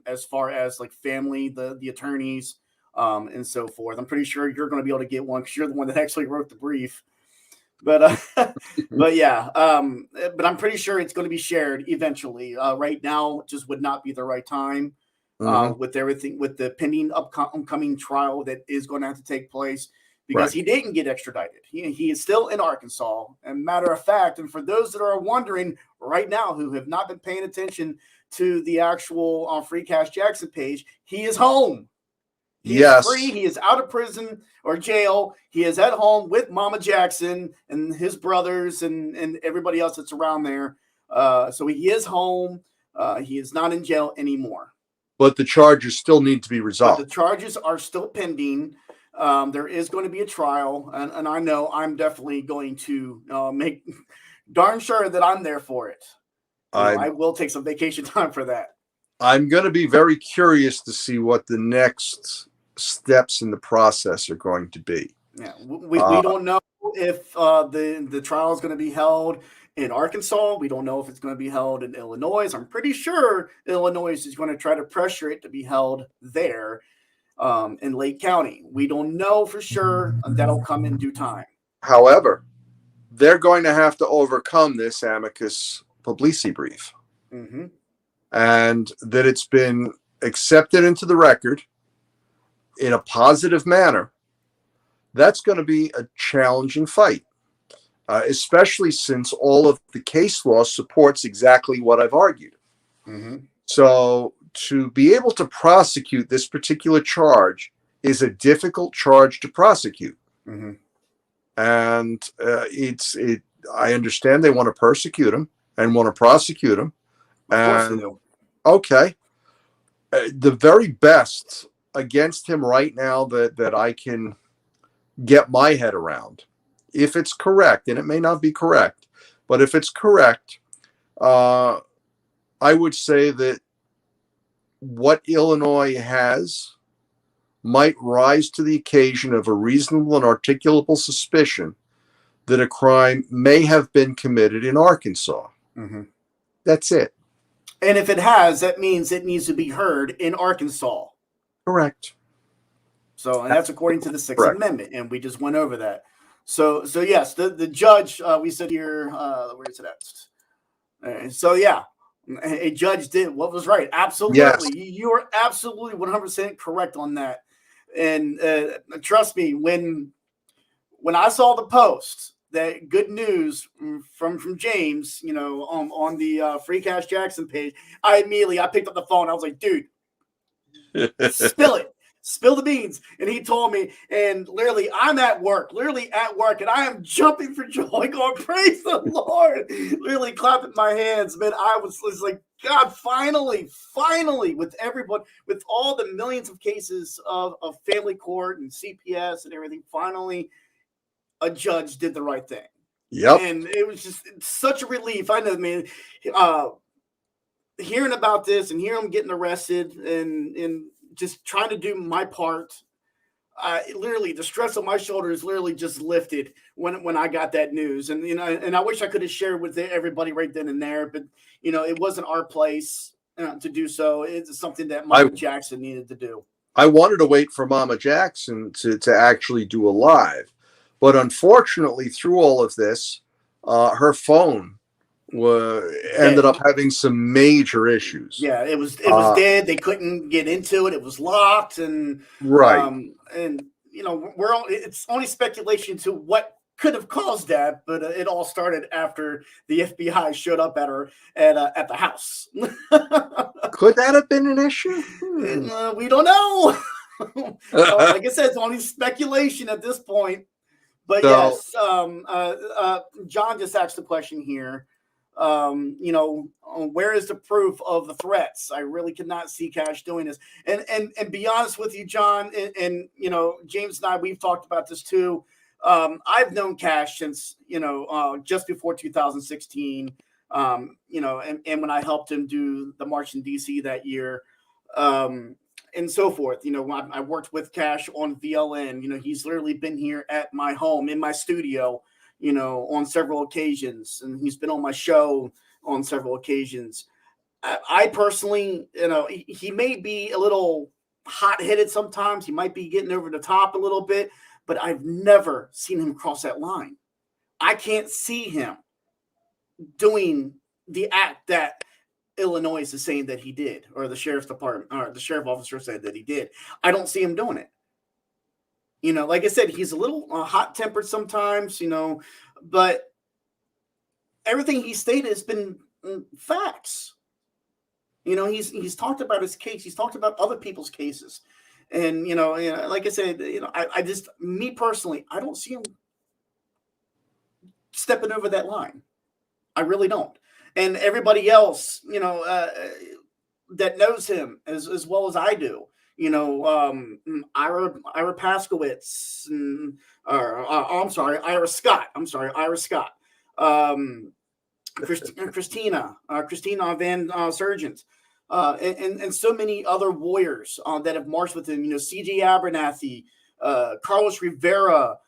as far as like family, the attorneys, and so forth. I'm pretty sure you're going to be able to get one because you're the one that actually wrote the brief. But but yeah, but I'm pretty sure it's going to be shared eventually. Right now, just would not be the right time, with everything, with the pending upcoming trial that is going to have to take place, because he didn't get extradited. He is still in Arkansas. And matter of fact, and for those that are wondering right now who have not been paying attention to the actual Free Cash Jackson page, he is home. He is free. He is out of prison or jail. He is at home with Mama Jackson and his brothers and everybody else that's around there. So he is home. He is not in jail anymore. But the charges still need to be resolved. But the charges are still pending. There is going to be a trial. And I know I'm definitely going to make darn sure that I'm there for it. I will take some vacation time for that. I'm going to be very curious to see what the next steps in the process are going to be. Yeah, we don't know if the trial is going to be held in Arkansas. We don't know if it's going to be held in Illinois. I'm pretty sure Illinois is going to try to pressure it to be held there, in Lake County. We don't know for sure. That'll come in due time. However, they're going to have to overcome this amicus publici brief. Mm-hmm. And that it's been accepted into the record in a positive manner. That's going to be a challenging fight, especially since all of the case law supports exactly what I've argued. Mm-hmm. So to be able to prosecute this particular charge is a difficult charge to prosecute. Mm-hmm. And I understand they want to persecute him and want to prosecute him. And okay, the very best against him right now that I can get my head around, if it's correct, and it may not be correct, but if it's correct, I would say that what Illinois has might rise to the occasion of a reasonable and articulable suspicion that a crime may have been committed in Arkansas. Mm-hmm. That's it. And if it has, that means it needs to be heard in Arkansas. Correct. So, and that's according to the Sixth Amendment, and we just went over that. So yes, the judge, we said here, where is it at? So yeah, a judge did what was right. Absolutely. Yes. You are absolutely 100% correct on that. And trust me, when I saw the post, that good news from James, on the Free Cash Jackson page, I picked up the phone. I was like, dude, spill the beans. And he told me, and literally I'm at work, and I am jumping for joy, going, praise the Lord, literally clapping my hands, man. I was like, God, finally, with everyone, with all the millions of cases of family court and CPS and everything, finally, a judge did the right thing. Yep. And it was just such a relief. I know, man. Uh, Hearing about this and hearing him getting arrested and just trying to do my part, literally the stress on my shoulders literally just lifted when I got that news. And and I wish I could have shared with everybody right then and there, but it wasn't our place to do so. It's something that I Mama Jackson needed to do. I wanted to wait for Mama Jackson to actually do a live, but unfortunately, through all of this, her phone ended Dead. up having some major issues. Yeah, it was Uh, dead. They couldn't get into it. It was locked, right. and it's only speculation to what could have caused that, but it all started after the FBI showed up at the house. Could that have been an issue? We don't know. Like I said, it's only speculation at this point. But So, yes, John just asked the question here. Where is the proof of the threats? I really could not see Cash doing this. And be honest with you, John, and James and I, we've talked about this too. I've known Cash since just before 2016. And when I helped him do the march in DC that year, and so forth. I worked with Cash on VLN. He's literally been here at my home in my studio, on several occasions, and he's been on my show on several occasions. I personally, he may be a little hot-headed sometimes. He might be getting over the top a little bit, but I've never seen him cross that line. I can't see him doing the act that Illinois is saying that he did, or the sheriff's department, or the sheriff officer said that he did. I don't see him doing it. Like I said, he's a little hot-tempered sometimes, but everything he stated has been facts. He's talked about his case. He's talked about other people's cases. And, like I said, I just, me personally, I don't see him stepping over that line. I really don't. And everybody else, that knows him as well as I do, Ira Paskowitz, I'm sorry, Ira Scott. Christina Van Surgent, and so many other warriors that have marched with him. C.J. Abernathy, Carlos Rivera.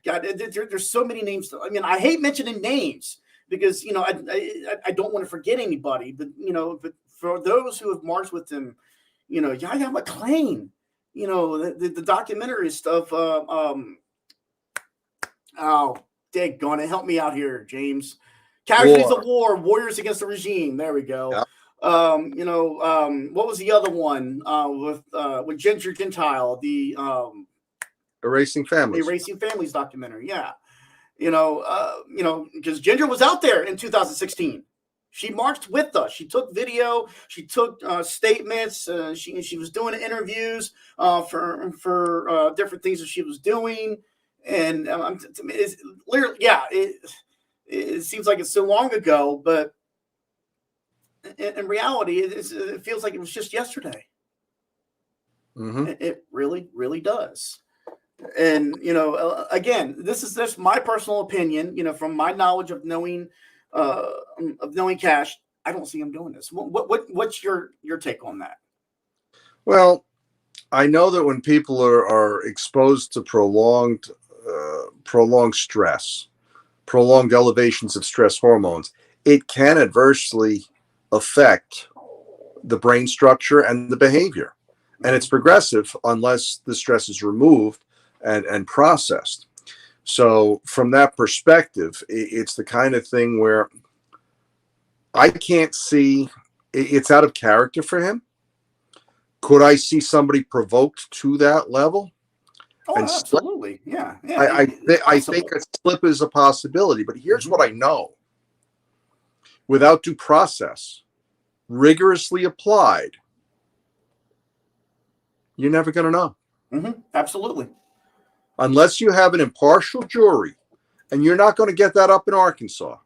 God, there's so many names. I hate mentioning names because I don't want to forget anybody. But for those who have marched with him, Yahya McClain, the documentary stuff. Daggone it, help me out here, James. Casualties of War, Warriors Against the Regime. There we go. Yep. What was the other one with Ginger Gentile, the Erasing Families documentary? Yeah, because Ginger was out there in 2016. She marched with us. She took video. She took statements. She was doing interviews for different things that she was doing, and it's literally, yeah. It seems like it's so long ago, but in reality, it feels like it was just yesterday. Mm-hmm. It really, really does. And again, this is just my personal opinion. From my knowledge of knowing Cash, I don't see him doing this. What's your take on that? Well, I know that when people are exposed to prolonged stress, prolonged elevations of stress hormones, it can adversely affect the brain structure and the behavior. And it's progressive unless the stress is removed and processed. So from that perspective, it's the kind of thing where I can't see, it's out of character for him. Could I see somebody provoked to that level? Oh, absolutely. Yeah. I think a slip is a possibility, but here's what I know. Without due process, rigorously applied, you're never going to know. Mm-hmm. Absolutely. Unless you have an impartial jury, and you're not going to get that up in Arkansas.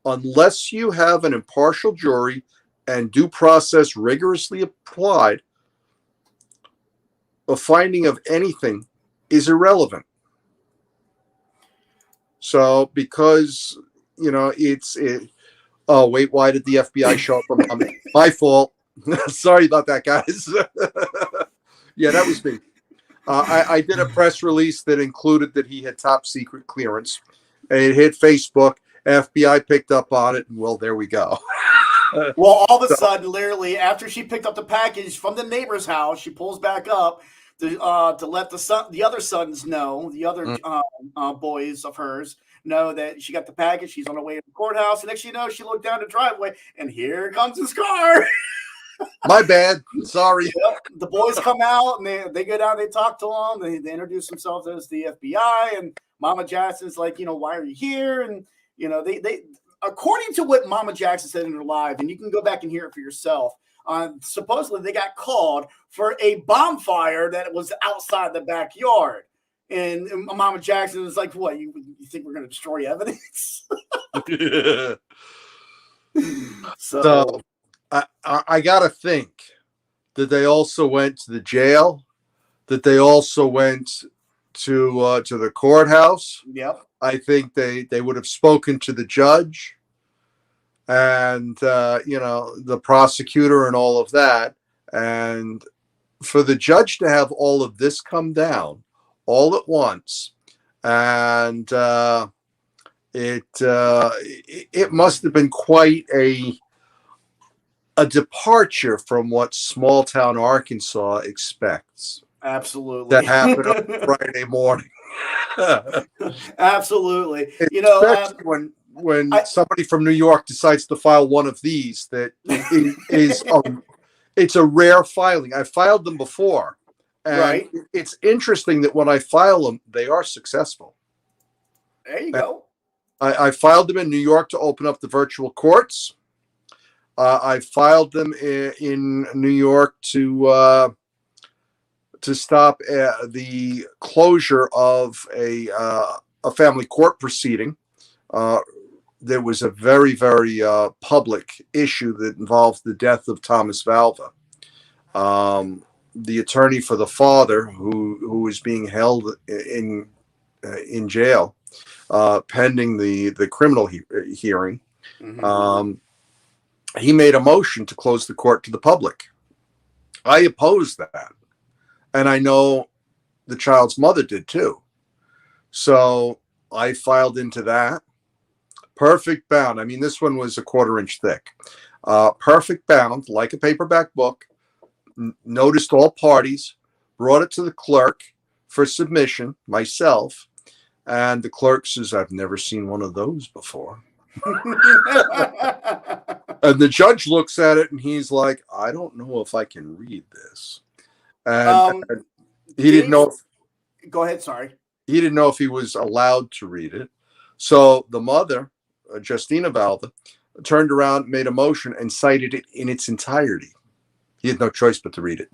Unless you have an impartial jury and due process rigorously applied, a finding of anything is irrelevant. So because oh wait, why did the FBI show up? My fault. Sorry about that, guys. Yeah, that was me. I did a press release that included that he had top secret clearance. And it hit Facebook. FBI picked up on it, and well, there we go. Well, all of a sudden, literally, after she picked up the package from the neighbor's house, she pulls back up to let the other sons know, the other boys of hers know that she got the package. She's on her way to the courthouse. And next thing you know, she looked down the driveway, and here comes his car. My bad. Sorry. Yep. The boys come out, and they go down, they talk to them. They introduce themselves as the FBI, and Mama Jackson's like, why are you here? And, they according to what Mama Jackson said in her live, and you can go back and hear it for yourself, supposedly they got called for a bonfire that was outside the backyard. And Mama Jackson was like, what, you think we're going to destroy evidence? So I got to think that they also went to the jail, that they also went to the courthouse. Yep. I think they would have spoken to the judge and, the prosecutor and all of that. And for the judge to have all of this come down all at once, and it must have been quite a departure from what small town Arkansas expects. Absolutely. That happened on Friday morning. Absolutely. Especially when somebody from New York decides to file one of these, that is it's a rare filing. I filed them before, and right. It's interesting that when I file them, they are successful. There you go. I filed them in New York to open up the virtual courts. I filed them in New York to stop the closure of a family court proceeding. There was a very, very public issue that involved the death of Thomas Valva. The attorney for the father, who was being held in jail pending the criminal hearing, Mm-hmm. He made a motion to close the court to the public. I opposed that. And I know the child's mother did too. So I filed into that. Perfect bound. I mean, this one was a 1/4 inch thick. Perfect bound, like a paperback book. Noticed all parties. Brought it to the clerk for submission, myself. And the clerk says, I've never seen one of those before. And the judge looks at it and he's like, I don't know if I can read this. And he didn't know. Go ahead. Sorry. He didn't know if he was allowed to read it. So the mother, Justina Valva, turned around, made a motion, and cited it in its entirety. He had no choice but to read it.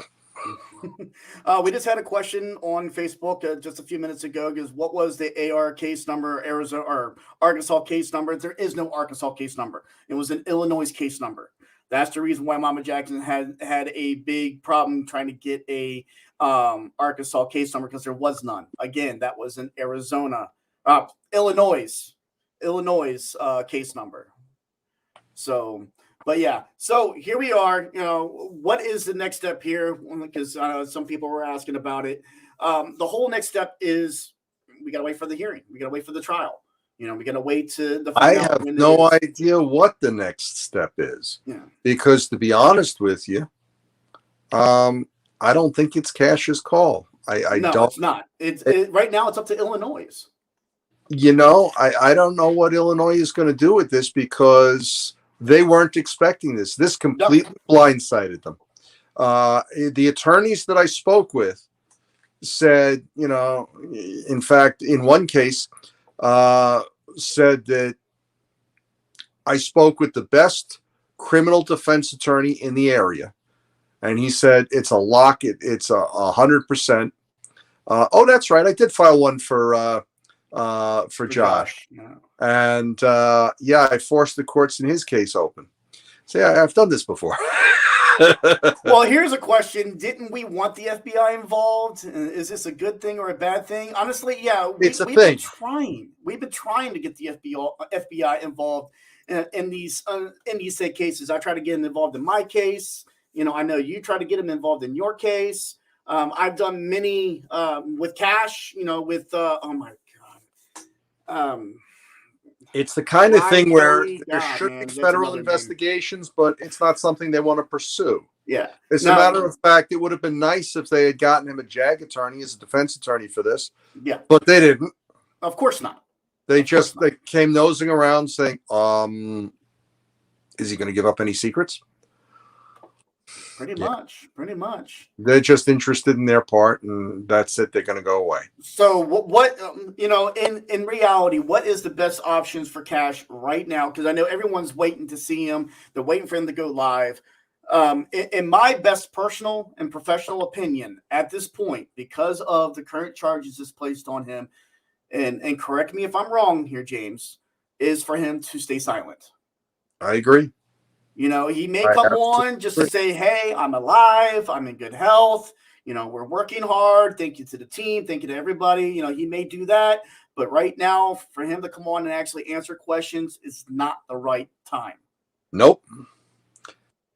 We just had a question on Facebook just a few minutes ago. Because what was the AR case number, Arizona or Arkansas case number? There is no Arkansas case number. It was an Illinois case number. That's the reason why Mama Jackson had a big problem trying to get a Arkansas case number, because there was none. Again, that was an Illinois case number. So. But yeah, so here we are. What is the next step here? Because some people were asking about it. The whole next step is we got to wait for the hearing. We got to wait for the trial. We got to wait to. I have no idea what the next step is. Yeah. Because to be honest with you, I don't think it's Cash's call. No, don't. It's not. Right now it's up to Illinois. I don't know what Illinois is going to do with this, because they weren't expecting this. This completely blindsided them. The attorneys that I spoke with said, in fact, in one case, said that I spoke with the best criminal defense attorney in the area. And he said, it's a lock. It's 100%. Oh, that's right. I did file one for Josh. Yeah. And I forced the courts in his case open. See, I've done this before. Well, here's a question. Didn't we want the FBI involved? Is this a good thing or a bad thing? Honestly, yeah, It's a we've been thing. trying. We've been trying to get the FBI involved in these cases. I try to get them involved in my case. I know you try to get them involved in your case. I've done many with Kash. With oh my god, It's the kind of thing where Kelly. there God, should be man, that's federal another name. investigations, but it's not something they want to pursue. Yeah. As a matter of fact, it would have been nice if they had gotten him a JAG attorney as a defense attorney for this. Yeah. But they didn't. Of course not. They came nosing around saying, is he going to give up any secrets? Pretty much. They're just interested in their part, and that's it. They're going to go away. So what in reality, what is the best options for Kash right now? Because I know everyone's waiting to see him. They're waiting for him to go live. In my best personal and professional opinion at this point, because of the current charges that's placed on him, and correct me if I'm wrong here, James, is for him to stay silent. I agree. He may come on just to say, hey, I'm alive. I'm in good health. We're working hard. Thank you to the team. Thank you to everybody. He may do that. But right now, for him to come on and actually answer questions is not the right time. Nope.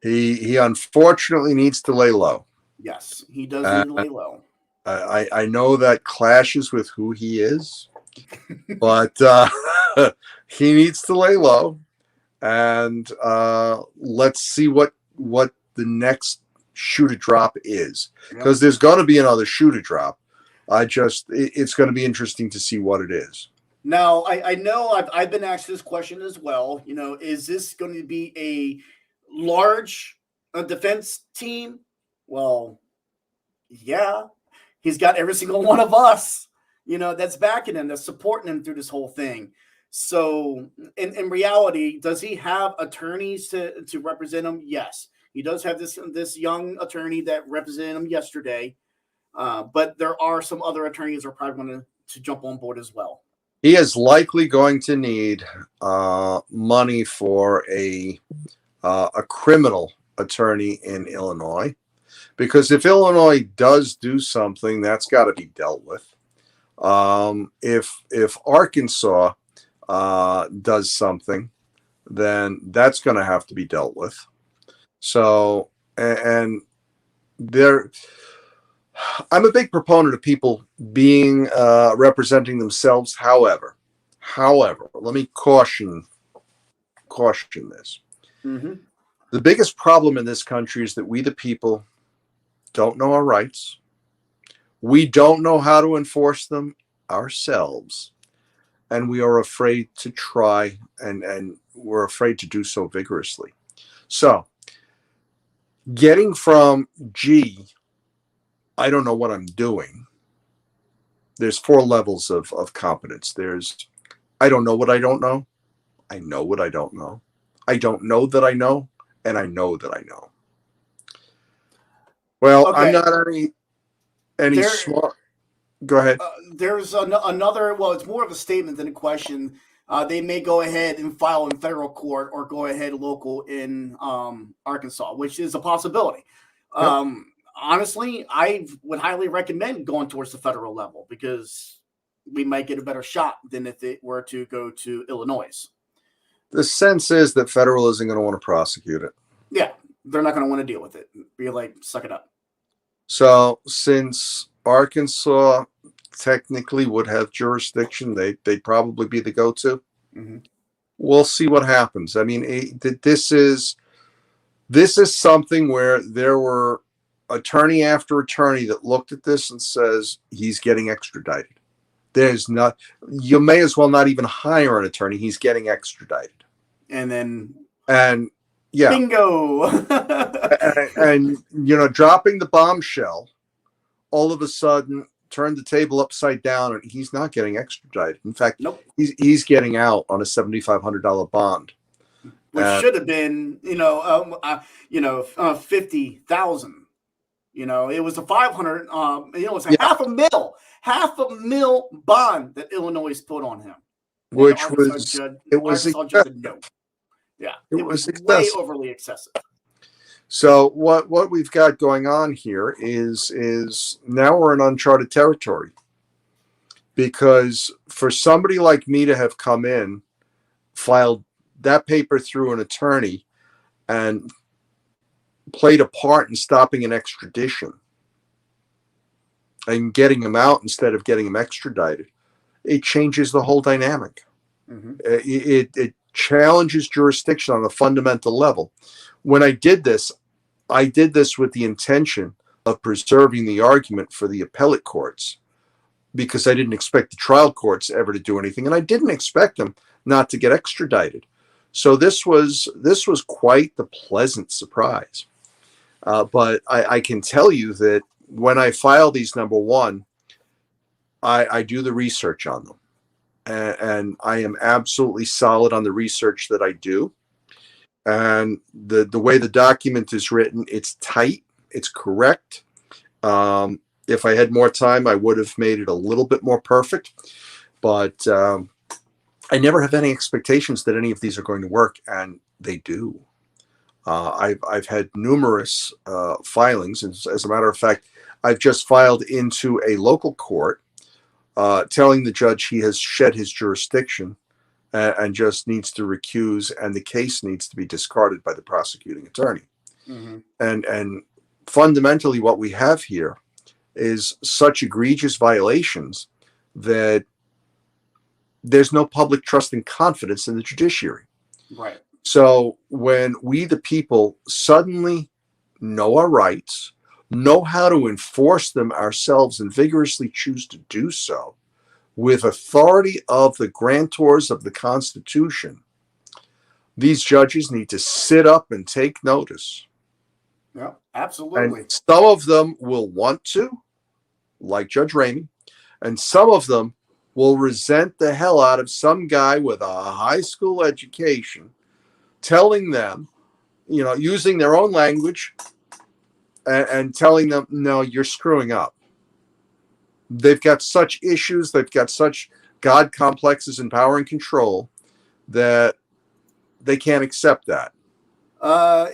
He unfortunately needs to lay low. Yes, he does need to lay low. I know that clashes with who he is, but he needs to lay low. And let's see what the next shoe to drop is, because there's going to be another shoe to drop. It's going to be interesting to see what it is. Now, I know I've been asked this question as well. Is this going to be a large defense team? Well, yeah, he's got every single one of us, that's backing him, that's supporting him through this whole thing. So in reality, does he have attorneys to represent him? Yes, he does have this young attorney that represented him yesterday. But there are some other attorneys that are probably going to jump on board as well. He is likely going to need money for a criminal attorney in Illinois, because if Illinois does do something, that's got to be dealt with. If Arkansas does something, then that's going to have to be dealt with. So, and I'm a big proponent of people being representing themselves. However, let me caution this. Mm-hmm. The biggest problem in this country is that we, the people, don't know our rights. We don't know how to enforce them ourselves. And we are afraid to try, and we're afraid to do so vigorously. So, getting from I don't know what I'm doing. There's 4 levels of competence. There's, I don't know what I don't know. I know what I don't know. I don't know that I know, and I know that I know. Well, okay. I'm not any smart. Go ahead. There's another, well, it's more of a statement than a question. They may go ahead and file in federal court or go ahead local in Arkansas, which is a possibility. Yep. Honestly, I would highly recommend going towards the federal level, because we might get a better shot than if it were to go to Illinois. The sense is that federal isn't going to want to prosecute it. Yeah, they're not going to want to deal with it. Be like, suck it up. So since Arkansas technically would have jurisdiction, they'd probably be the go-to. Mm-hmm. We'll see what happens. I mean, this is something where there were attorney after attorney that looked at this and says he's getting extradited. You may as well not even hire an attorney. He's getting extradited. And yeah, bingo. and dropping the bombshell, all of a sudden turned the table upside down, and he's not getting extradited. In fact, nope. He's getting out on a $7,500 bond, which should have been $50,000. It was a 500. It was a $500,000 bond that Illinois put on him, which was no. Yeah, it was way overly excessive. So what we've got going on here is now we're in uncharted territory, because for somebody like me to have come in, filed that paper through an attorney, and played a part in stopping an extradition and getting him out instead of getting him extradited, it changes the whole dynamic. Mm-hmm. It challenges jurisdiction on a fundamental level. When I did this with the intention of preserving the argument for the appellate courts, because I didn't expect the trial courts ever to do anything, and I didn't expect them not to get extradited. So this was quite the pleasant surprise. But I can tell you that when I file these, number one, I do the research on them, and I am absolutely solid on the research that I do. And the way the document is written, it's tight, it's correct. If I had more time, I would have made it a little bit more perfect, but I never have any expectations that any of these are going to work, and they do. I've had numerous filings. As a matter of fact, I've just filed into a local court telling the judge he has shed his jurisdiction and just needs to recuse, and the case needs to be discarded by the prosecuting attorney. Mm-hmm. And fundamentally, what we have here is such egregious violations that there's no public trust and confidence in the judiciary. Right. So when we, the people, suddenly know our rights, know how to enforce them ourselves, and vigorously choose to do so with authority of the grantors of the Constitution, these judges need to sit up and take notice. Yeah, absolutely. And some of them will want to, like Judge Ramey, and some of them will resent the hell out of some guy with a high school education telling them, using their own language and telling them, no, you're screwing up. They've got such issues, they've got such God complexes and power and control that they can't accept that.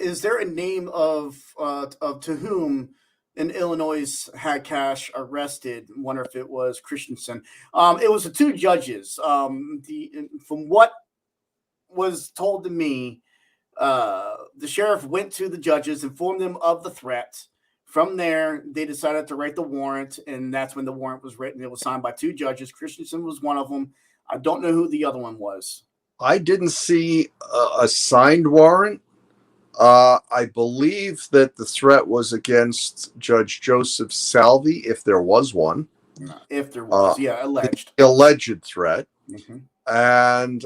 Is there a name of to whom in Illinois had Kash arrested? I wonder if it was Christensen. It was the two judges. From what was told to me, the sheriff went to the judges, informed them of the threat. From there, they decided to write the warrant, and that's when the warrant was written. It was signed by two judges. Christensen was one of them. I don't know who the other one was. I didn't see a signed warrant. I believe that the threat was against Judge Joseph Salvi, if there was one. If there was, alleged. The alleged threat. Mm-hmm. And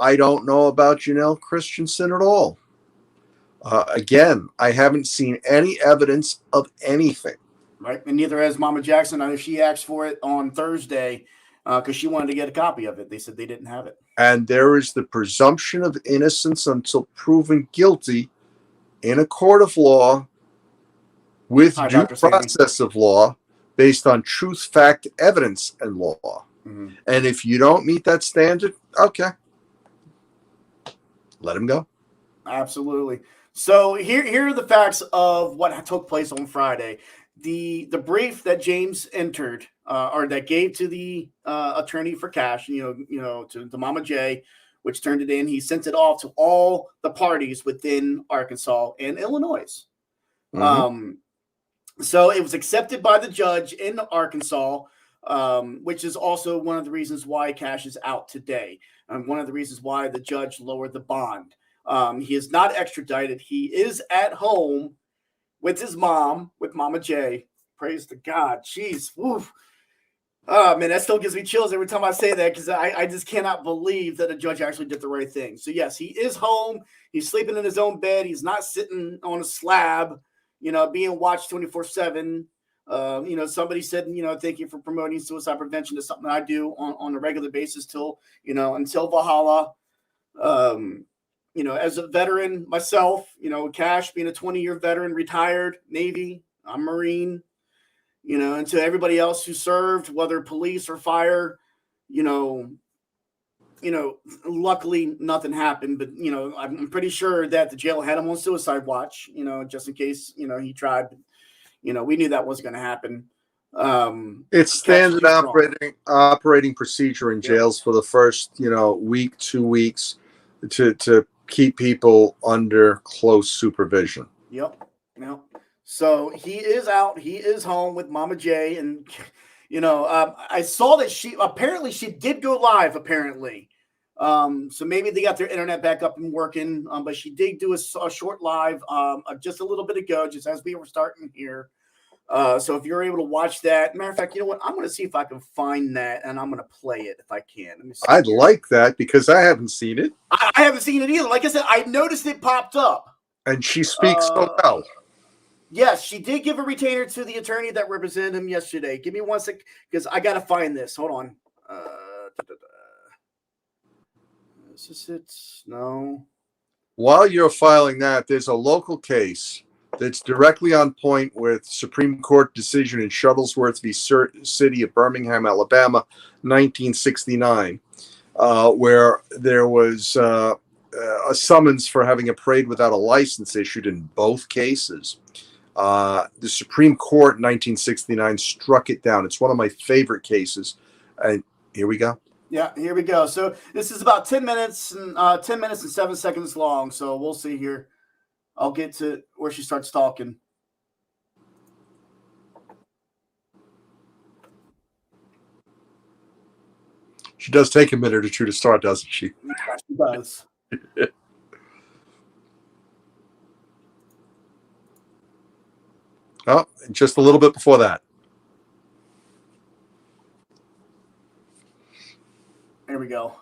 I don't know about Janelle Christensen at all. Again, I haven't seen any evidence of anything. Right, and neither has Mama Jackson. I know she asked for it on Thursday because she wanted to get a copy of it. They said they didn't have it. And there is the presumption of innocence until proven guilty in a court of law with due process of law based on truth, fact, evidence, and law. Mm-hmm. And if you don't meet that standard, okay, let him go. Absolutely. So here are the facts of what took place on Friday. The brief that James entered or that gave to the attorney for Kash, to Mama J, which turned it in. He sent it off to all the parties within Arkansas and Illinois. Mm-hmm. So it was accepted by the judge in Arkansas, which is also one of the reasons why Kash is out today. And one of the reasons why the judge lowered the bond. He is not extradited. He is at home with his mom, with Mama J. Praise to God. Jeez. Woof. Oh, man, that still gives me chills every time I say that because I just cannot believe that a judge actually did the right thing. So, yes, he is home. He's sleeping in his own bed. He's not sitting on a slab, being watched 24/7. Somebody said, thank you for promoting suicide prevention. Is something I do on a regular basis until Valhalla. As a veteran myself, Kash being a 20-year veteran, retired Navy, I'm Marine, and to everybody else who served, whether police or fire, luckily nothing happened, but I'm pretty sure that the jail had him on suicide watch, just in case, he tried. We knew that wasn't going to happen. It's Cash standard too strong. operating procedure in Yep. jails for the first, week, 2 weeks to keep people under close supervision. Yep. Yep. So he is out. He is home with Mama J, and I saw that she did go live. Apparently, so maybe they got their internet back up and working. But she did do a short live just a little bit ago, just as we were starting here. So if you're able to watch that, matter of fact, you know what? I'm going to see if I can find that, and I'm going to play it if I can. Let me see. I'd like that because I haven't seen it. I haven't seen it either. Like I said, I noticed it popped up. And she speaks so well. Yes, she did give a retainer to the attorney that represented him yesterday. Give me 1 sec, because I got to find this. Hold on. Is this it? No. While you're filing that, there's a local case that's directly on point with Supreme Court decision in Shuttlesworth v. City of Birmingham, Alabama, 1969, where there was a summons for having a parade without a license issued in both cases. The Supreme Court in 1969 struck it down. It's one of my favorite cases. And here we go. Yeah, here we go. So this is about 10 minutes and 7 seconds long. So we'll see here. I'll get to where she starts talking. She does take a minute or two to start, doesn't she? Yeah, she does. Oh, just a little bit before that. Here we go.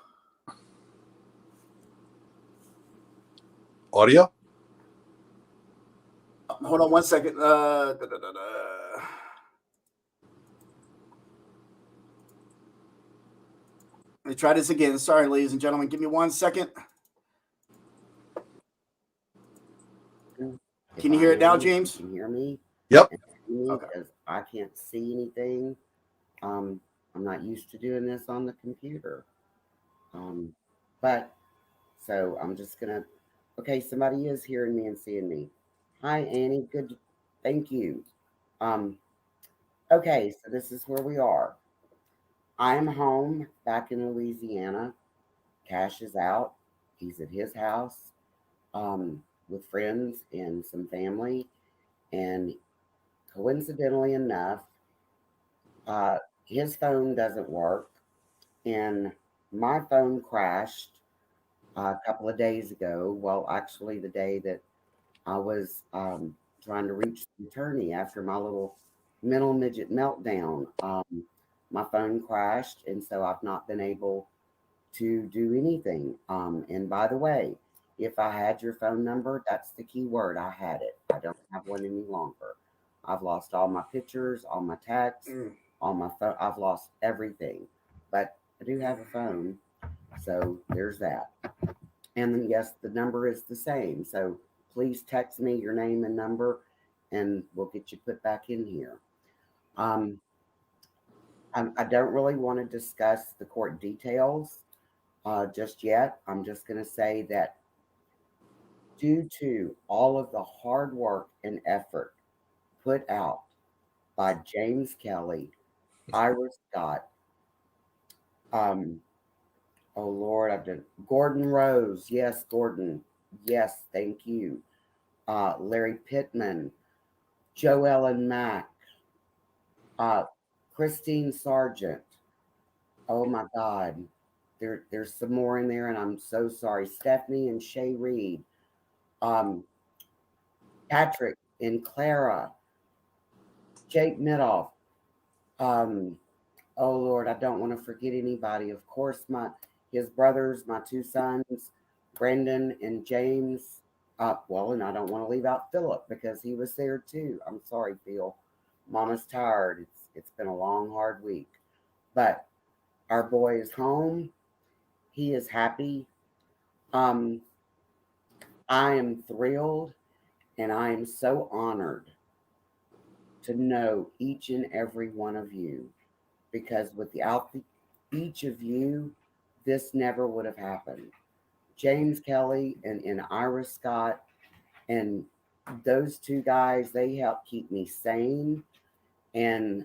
Audio? Hold on 1 second. Let me try this again. Sorry, ladies and gentlemen. Give me 1 second. Can you hear it now, James? Can you hear me? Yep. Okay. Because I can't see anything. I'm not used to doing this on the computer. But so I'm just gonna. Okay, somebody is hearing me and seeing me. Hi, Annie. Good. Thank you. Okay, so this is where we are. I am home back in Louisiana. Cash is out. He's at his house with friends and some family. And coincidentally enough, his phone doesn't work. And my phone crashed a couple of days ago. Well, actually, the day that I was trying to reach the attorney after my little mental midget meltdown. My phone crashed, and so I've not been able to do anything. And by the way, if I had your phone number, that's the key word. I had it. I don't have one any longer. I've lost all my pictures, all my texts, all my phone. I've lost everything, but I do have a phone. So there's that. And then, yes, the number is the same. So please text me your name and number, and we'll get you put back in here. I don't really want to discuss the court details just yet. I'm just going to say that due to all of the hard work and effort put out by James Kelly, Ira Scott, oh Lord, I've done Gordon Rose. Yes, Gordon. Yes, thank you. Larry Pittman, Joe Ellen Mack, Christine Sargent. Oh my God. There's some more in there, and I'm so sorry. Stephanie and Shay Reed, Patrick and Clara, Jake Midoff. Oh Lord, I don't want to forget anybody. Of course, his brothers, my two sons, Brendan and James. Well, and I don't want to leave out Philip because he was there too. I'm sorry, Phil. Mama's tired. It's been a long, hard week. But our boy is home. He is happy. I am thrilled and I am so honored to know each and every one of you because without each of you, this never would have happened. James Kelly and Ira Scott and those two guys, they help keep me sane. And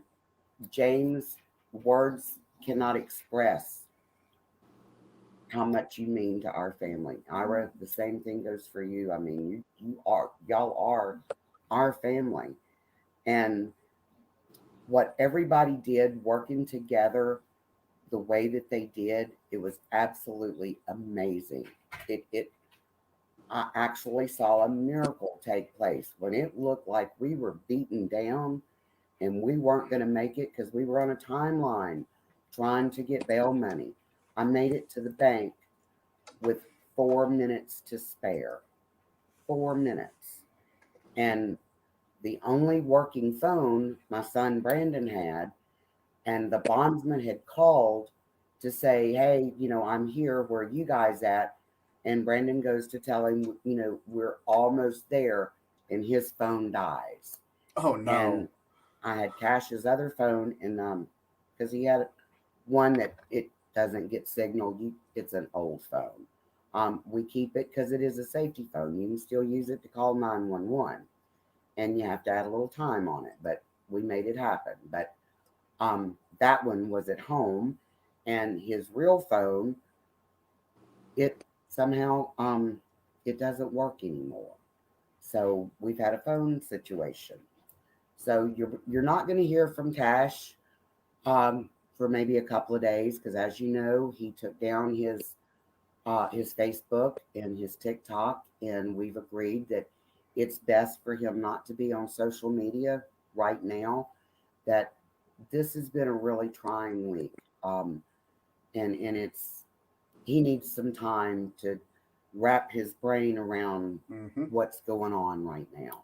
James, words cannot express how much you mean to our family. Ira, the same thing goes for you. I mean, y'all are our family. And what everybody did working together the way that they did, it was absolutely amazing. It I actually saw a miracle take place when it looked like we were beaten down and we weren't going to make it because we were on a timeline trying to get bail money. I made it to the bank with 4 minutes to spare. 4 minutes. And the only working phone my son Brandon had, and the bondsman had called to say, hey, I'm here. Where are you guys at? And Brandon goes to tell him, we're almost there. And his phone dies. Oh no. And I had Cash's other phone, and because he had one that it doesn't get signal. It's an old phone. We keep it because it is a safety phone. You can still use it to call 911, and you have to add a little time on it. But we made it happen. But that one was at home, and his real phone, it somehow it doesn't work anymore. So we've had a phone situation. So you're not going to hear from Cash for maybe a couple of days because, as you know, he took down his Facebook and his TikTok, and we've agreed that it's best for him not to be on social media right now. That this has been a really trying week, and it's he needs some time to wrap his brain around what's going on right now.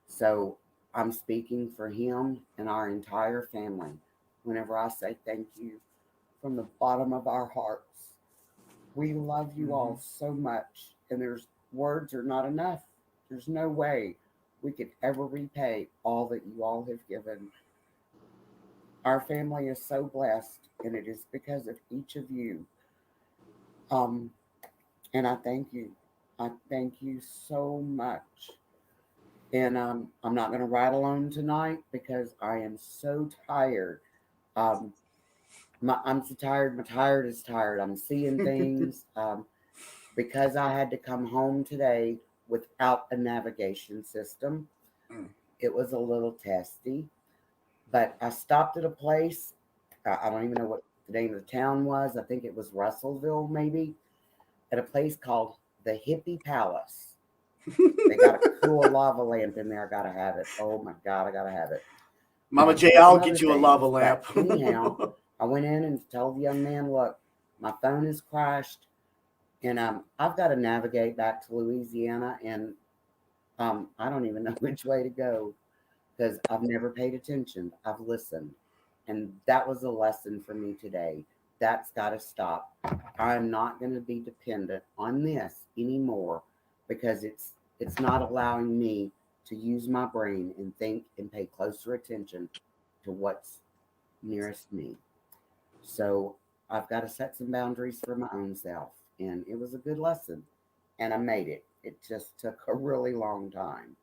So I'm speaking for him and our entire family whenever I say thank you from the bottom of our hearts. We love you all so much, and there's words are not enough. There's no way we could ever repay all that you all have given. Our family is so blessed, and it is because of each of you. Um, and I thank you. I thank you so much. And I'm not going to ride alone tonight because I am so tired. Um, I'm so tired. My tired is tired. I'm seeing things. Because I had to come home today without a navigation system. It was a little testy, but I stopped at a place. I don't even know what the name of the town was. I think it was Russellville, maybe, at a place called the Hippie Palace. They got a cool lava lamp in there. I gotta have it. Oh my God, I gotta have it. Mama J, There's I'll some get other you a lava things, lamp. but anyhow, I went in and told the young man, look, my phone is crashed, and I've got to navigate back to Louisiana, and I don't even know which way to go because I've never paid attention. I've listened, and that was a lesson for me today. That's got to stop. I'm not going to be dependent on this anymore because it's not allowing me to use my brain and think and pay closer attention to what's nearest me. So I've got to set some boundaries for my own self. And it was a good lesson. And I made it. It just took a really long time.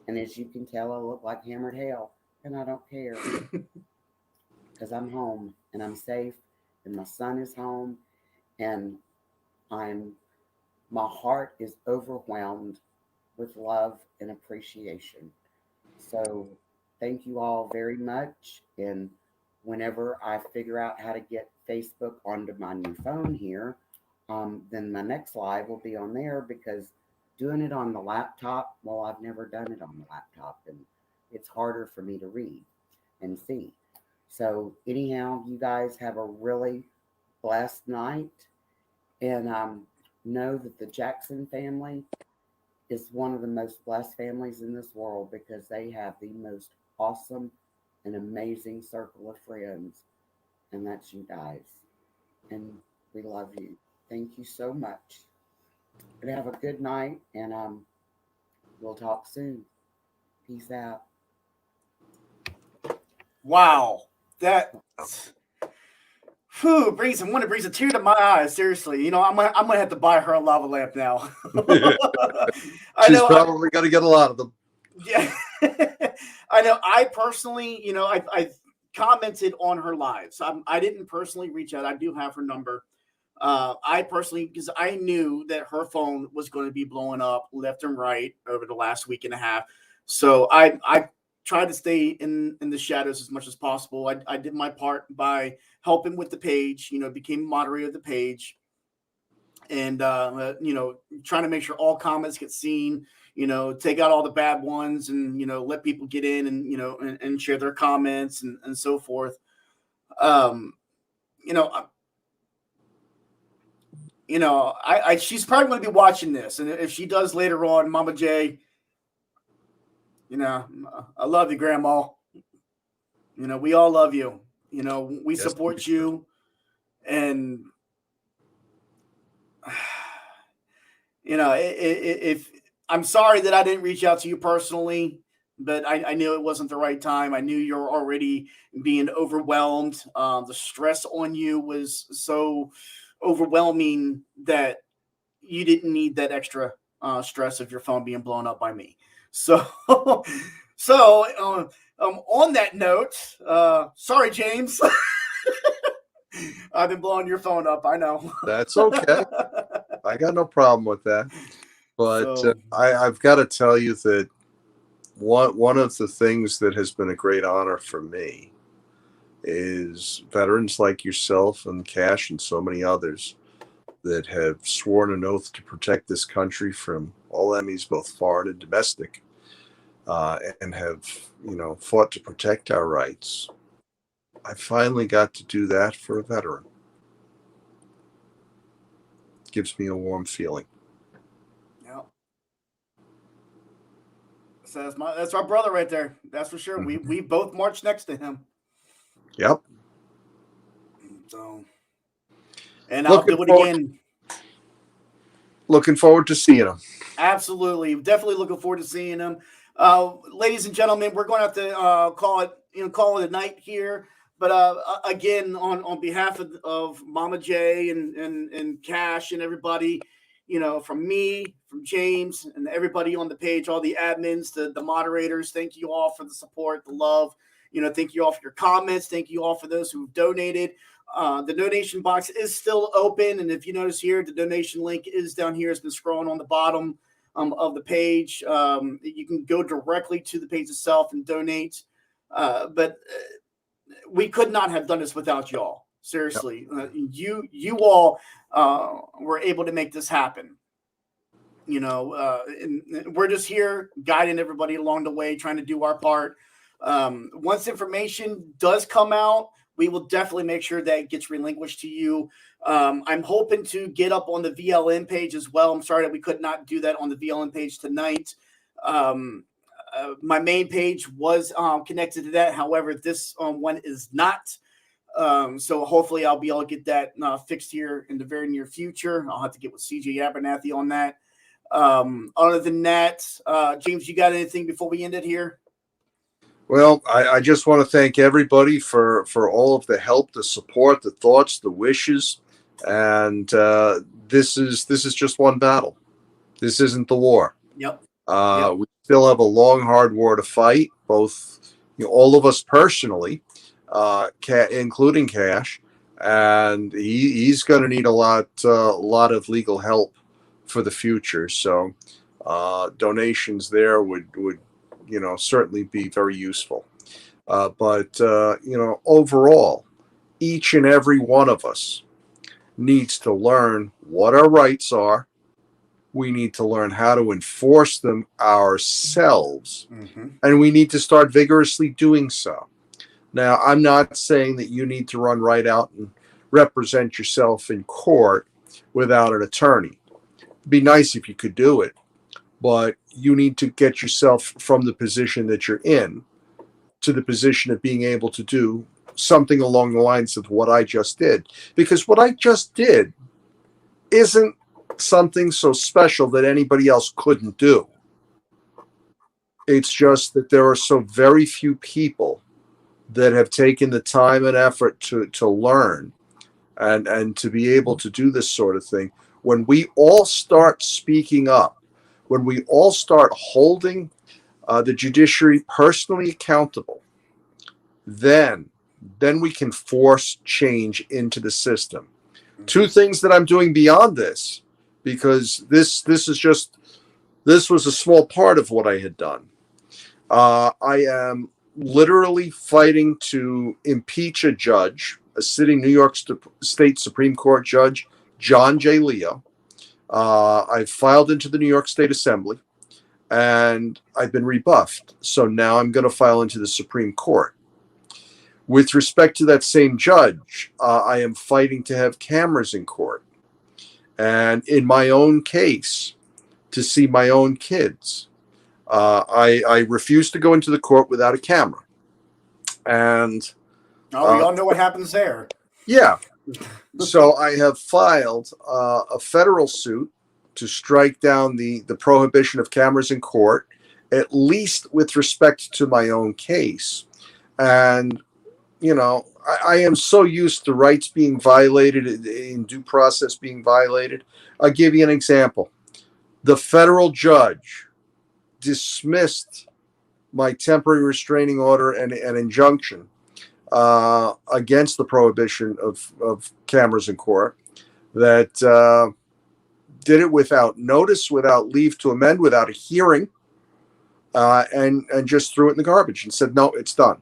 And as you can tell, I look like hammered hell. And I don't care because I'm home and I'm safe. And my son is home. And I'm, my heart is overwhelmed with love and appreciation. So thank you all very much. And whenever I figure out how to get Facebook onto my new phone here, then my next live will be on there because doing it on the laptop, well, I've never done it on the laptop and it's harder for me to read and see. So, anyhow, you guys have a really blessed night and know that the Jackson family is one of the most blessed families in this world because they have the most awesome and amazing circle of friends, and that's you guys. And we love you. Thank you so much. And have a good night, and we'll talk soon. Peace out. Wow. That Whew, brings a tear to my eyes. Seriously, I'm gonna have to buy her a lava lamp now. I She's know. probably going to get a lot of them. Yeah, I know. I personally, I commented on her lives. I didn't personally reach out. I do have her number. I personally, because I knew that her phone was going to be blowing up left and right over the last week and a half. So I tried to stay in the shadows as much as possible. I did my part by helping with the page. Became moderator of the page, and trying to make sure all comments get seen. Take out all the bad ones, and let people get in and and share their comments and so forth. Um, you know, she's probably going to be watching this, and if she does later on, Mama J, I love you, Grandma. We all love you. We Yes. support you, and if I'm sorry that I didn't reach out to you personally, but I knew it wasn't the right time. I knew you were already being overwhelmed. The stress on you was so overwhelming that you didn't need that extra stress of your phone being blown up by me. So, on that note, sorry, James. I've been blowing your phone up. I know. That's okay. I got no problem with that. But So, I've got to tell you that one of the things that has been a great honor for me is veterans like yourself and Cash and so many others that have sworn an oath to protect this country from all enemies, both foreign and domestic, and have fought to protect our rights. I finally got to do that for a veteran. Gives me a warm feeling. yeah. So that's my brother right there. That's for sure. We both marched next to him. Yep. So, and I'll Looking do it forward, again. looking forward to seeing him. Absolutely, definitely looking forward to seeing him. Ladies and gentlemen, we're going to have to call it a night here. But again, on behalf of Mama J and Cash and everybody, from me, from James, and everybody on the page, all the admins, the moderators, thank you all for the support, the love. Thank you all for your comments. Thank you all for those who've donated. The donation box is still open, and if you notice here, the donation link is down here. It's been scrolling on the bottom of the page. You can go directly to the page itself and donate. But we could not have done this without y'all. Seriously, you all were able to make this happen. And we're just here guiding everybody along the way, trying to do our part. Once information does come out, we will definitely make sure that it gets relinquished to you. I'm hoping to get up on the VLN page as well. I'm sorry that we could not do that on the VLN page tonight. My main page was connected to that. However, this one is not. So hopefully I'll be able to get that fixed here in the very near future. I'll have to get with CJ Abernathy on that. Other than that, James, you got anything before we end it here? Well, I just want to thank everybody for all of the help, the support, the thoughts, the wishes, and this is just one battle. This isn't the war. Yep. We still have a long, hard war to fight. Both, all of us personally, including Cash, and he's going to need a lot of legal help for the future. So, donations there would certainly be very useful. But overall, each and every one of us needs to learn what our rights are. We need to learn how to enforce them ourselves, and we need to start vigorously doing so. Now, I'm not saying that you need to run right out and represent yourself in court without an attorney. It'd be nice if you could do it, but you need to get yourself from the position that you're in to the position of being able to do something along the lines of what I just did. Because what I just did isn't something so special that anybody else couldn't do. It's just that there are so very few people that have taken the time and effort to learn and to be able to do this sort of thing. When we all start speaking up, when we all start holding the judiciary personally accountable, then we can force change into the system. Two things that I'm doing beyond this, because this was a small part of what I had done. I am literally fighting to impeach a judge, a sitting New York State Supreme Court Judge, John J. Leo. I've filed into the New York State Assembly, and I've been rebuffed. So now I'm going to file into the Supreme Court. With respect to that same judge, I am fighting to have cameras in court. And in my own case, to see my own kids. I refuse to go into the court without a camera. And we all know what happens there. Yeah. So I have filed a federal suit to strike down the prohibition of cameras in court, at least with respect to my own case. And, you know, I am so used to rights being violated, in due process being violated. I'll give you an example. The federal judge dismissed my temporary restraining order and injunction against the prohibition of cameras in court, that did it without notice, without leave to amend, without a hearing, and just threw it in the garbage and said, no, it's done.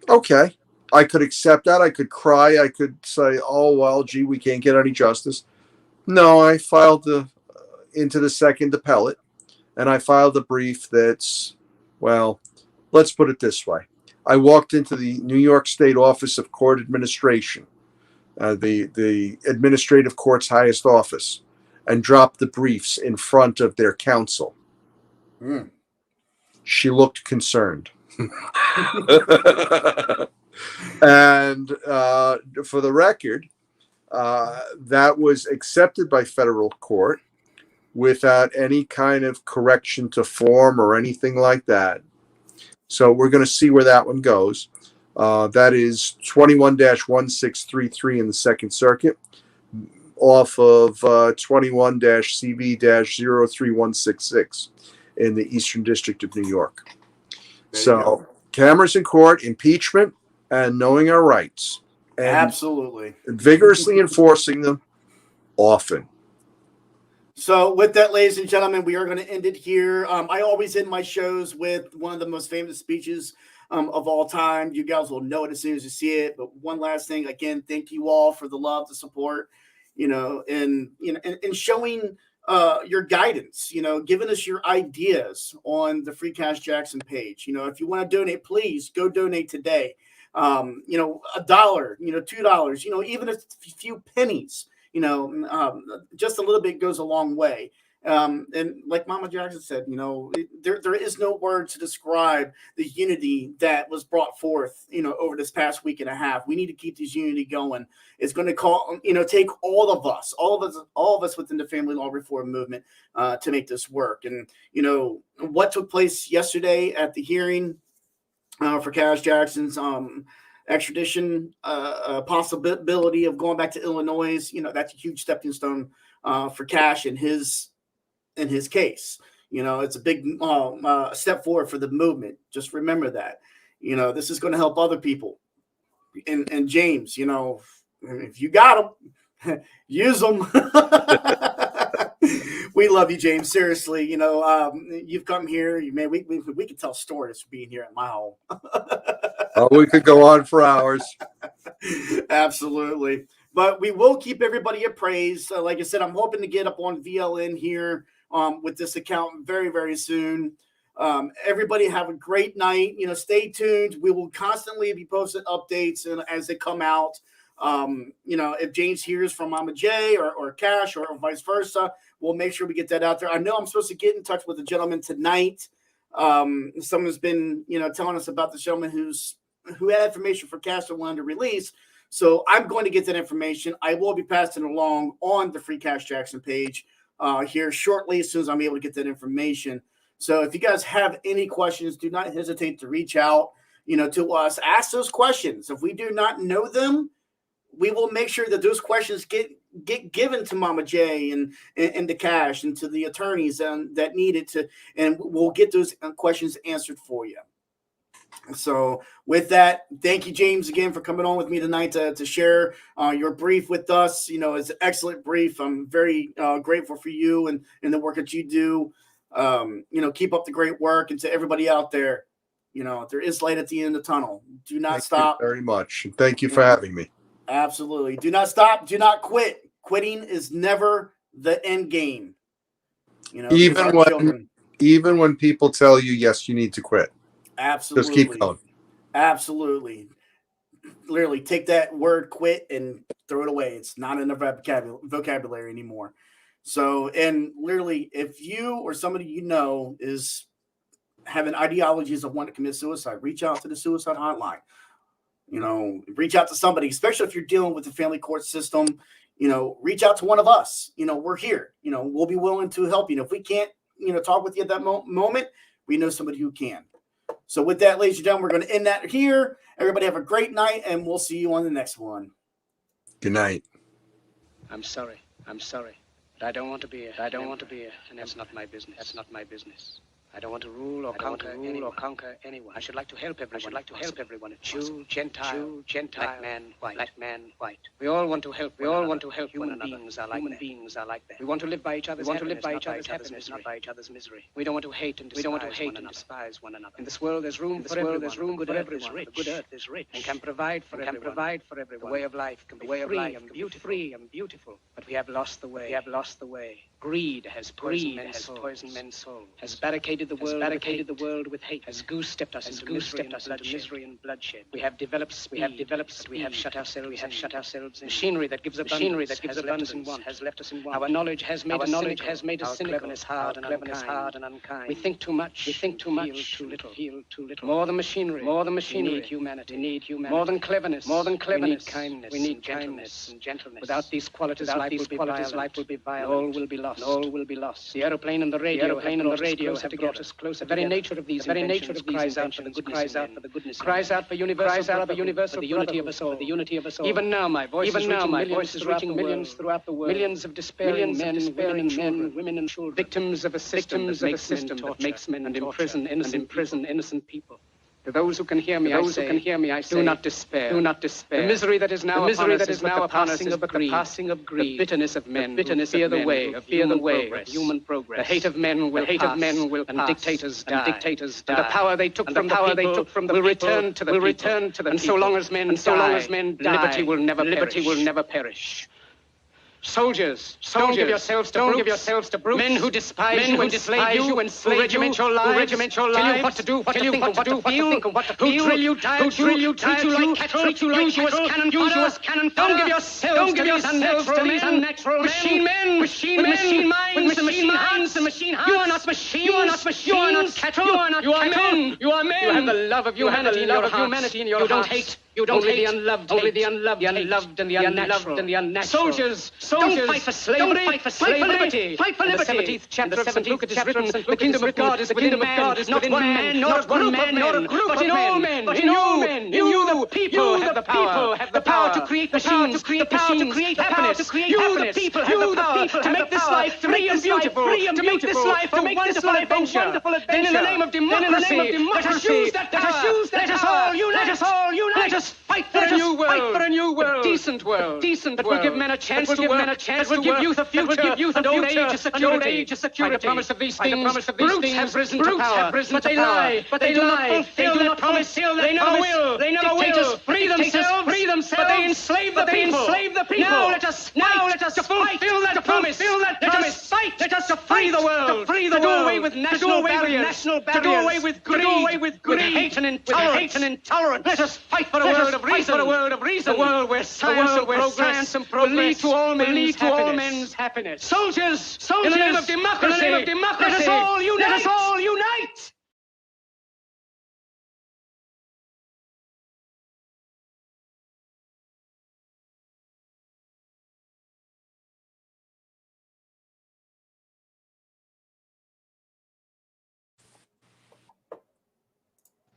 Okay. I could accept that. I could cry. I could say, oh, well, gee, we can't get any justice. No, I filed into the second appellate, and I filed a brief that's, well, let's put it this way. I walked into the New York State Office of Court Administration, the administrative court's highest office, and dropped the briefs in front of their counsel. She looked concerned. And for the record, that was accepted by federal court without any kind of correction to form or anything like that. So we're going to see where that one goes. That is 21-1633 in the Second Circuit, off of 21-CV-03166 in the Eastern District of New York. So cameras in court, impeachment, and knowing our rights. And absolutely. Vigorously enforcing them often. So with that, ladies and gentlemen, we are going to end it here. I always end my shows with one of the most famous speeches of all time. You guys will know it as soon as you see it. But one last thing, again, thank you all for the love, the support, and showing your guidance, giving us your ideas on the Free Cash Jackson page. If you want to donate, please go donate today. $1, $2, even a few pennies. Just a little bit goes a long way. And like Mama Jackson said, there is no word to describe the unity that was brought forth, over this past week and a half. We need to keep this unity going. It's going to take all of us within the family law reform movement to make this work. And, what took place yesterday at the hearing for Kash Jackson's extradition possibility of going back to Illinois, that's a huge stepping stone for Kash in his case. It's a big step forward for the movement. Just remember that. This is going to help other people. And James, if you got them, use them. We love you, James. Seriously, you've come here. We can tell stories for being here at my home. Oh, we could go on for hours. Absolutely. But we will keep everybody appraised. Like I said, I'm hoping to get up on VLN here with this account very, very soon. Everybody have a great night. Stay tuned. We will constantly be posting updates as they come out. If James hears from Mama J or Kash or vice versa, we'll make sure we get that out there. I know I'm supposed to get in touch with a gentleman tonight. Someone's been, telling us about the gentleman who had information for Kash that wanted to release. So I'm going to get that information. I will be passing it along on the Free Cash Jackson page here shortly, as soon as I'm able to get that information. So if you guys have any questions, do not hesitate to reach out, to us. Ask those questions. If we do not know them, we will make sure that those questions get given to Mama J and to Kash and to the attorneys that need it to, and we'll get those questions answered for you. So with that, thank you, James, again for coming on with me tonight to share your brief with us. You know, it's an excellent brief. I'm very grateful for you and the work that you do. You know, keep up the great work, and to everybody out there, you know, there is light at the end of the tunnel. Do not stop. Thank you very much. Thank you for having me. Absolutely. Do not stop. Do not quit. Quitting is never the end game. You know, even when people tell you, yes, you need to quit. Absolutely. Just keep going. Absolutely. Literally take that word quit and throw it away. It's not in the vocabulary anymore. So, and literally, if you or somebody you know is having ideologies of wanting to commit suicide, reach out to the suicide hotline. You know, reach out to somebody, especially if you're dealing with the family court system. You know, reach out to one of us. You know, we're here. You know, we'll be willing to help you. And if we can't, you know, talk with you at that moment, we know somebody who can. So with that, ladies and gentlemen, we're going to end that here. Everybody have a great night, and we'll see you on the next one. Good night. I'm sorry. But I don't want to be and that's not my business. That's not my business. I don't want to rule or conquer anyone. I should like to help everyone. Jew, Gentile, black man, white. We all want to help. Human beings are like that. We want to live by each other's happiness, not by each other's misery. We don't want to hate and despise one another. In this world, there's room for everyone. The good earth is rich and can provide for everyone. The way of life can be free and beautiful. But we have lost the way. Greed has poisoned men's souls. Has barricaded the world with hate. Has goose-stepped us into misery and bloodshed. We have developed, we have shut ourselves in. Machinery that gives abundance has left us in want. Our knowledge has made us cynical. Our cleverness hard and unkind. We think too much, feel too little. More than machinery, we need humanity. More than cleverness, we need kindness and gentleness. Without these qualities, life will be violent. All will be lost. The aeroplane and the radio have brought us closer. The very nature of these inventions cries out for the goodness. Cries out for universal, the unity of us all. Even now, my voice is reaching millions throughout the world. Millions of despairing men, women and children. Victims of a system that makes men and imprison innocent people. To those who can hear me, I say, do not despair. The misery that is now upon us is but the passing of greed. The bitterness of men, fear the way of human progress. The hate of men will pass, and dictators die. And the power they took from the people will return to the people. And so long as men die, liberty will never perish. Soldiers, don't give yourselves to brutes. Men who despise you and slave you and regiment your lives. Tell you what to do, what to think, what to feel. Who drill you, treat you like cattle, use you as cannon fodder. Don't give yourselves to these unnatural men. Machine minds and machine hearts. You are not machines. You are not cattle. You are men. You have the love of humanity in your hearts. You don't hate. You don't hate only the unloved and the unnatural. Soldiers, don't fight for slavery, fight for liberty. Fight for liberty. In the 17th chapter of St. Luke it is written, the kingdom of God is within man, not one man, not a group of men, but in all men. In you, the people, have the power to create machines, the power to create happiness. You, the people, have the power to make this life free and beautiful, to make this life a wonderful adventure. Then in the name of democracy, let us use that power. Let us all unite. Fight for a new world, a decent world, that will give men a chance to work, that will give youth a future, and old age a security. By the promise of these things, brutes have risen to power, but they lie, they do not fulfill their promise, they never will. Dictators free themselves, but they enslave the people. Now let us fulfill that promise. Let us free the world, to do away with national barriers, to do away with greed, with hate and intolerance. Let us fight for a world of reason, a world where science and progress will lead to all men's happiness. Soldiers, in the name of democracy, let us all unite.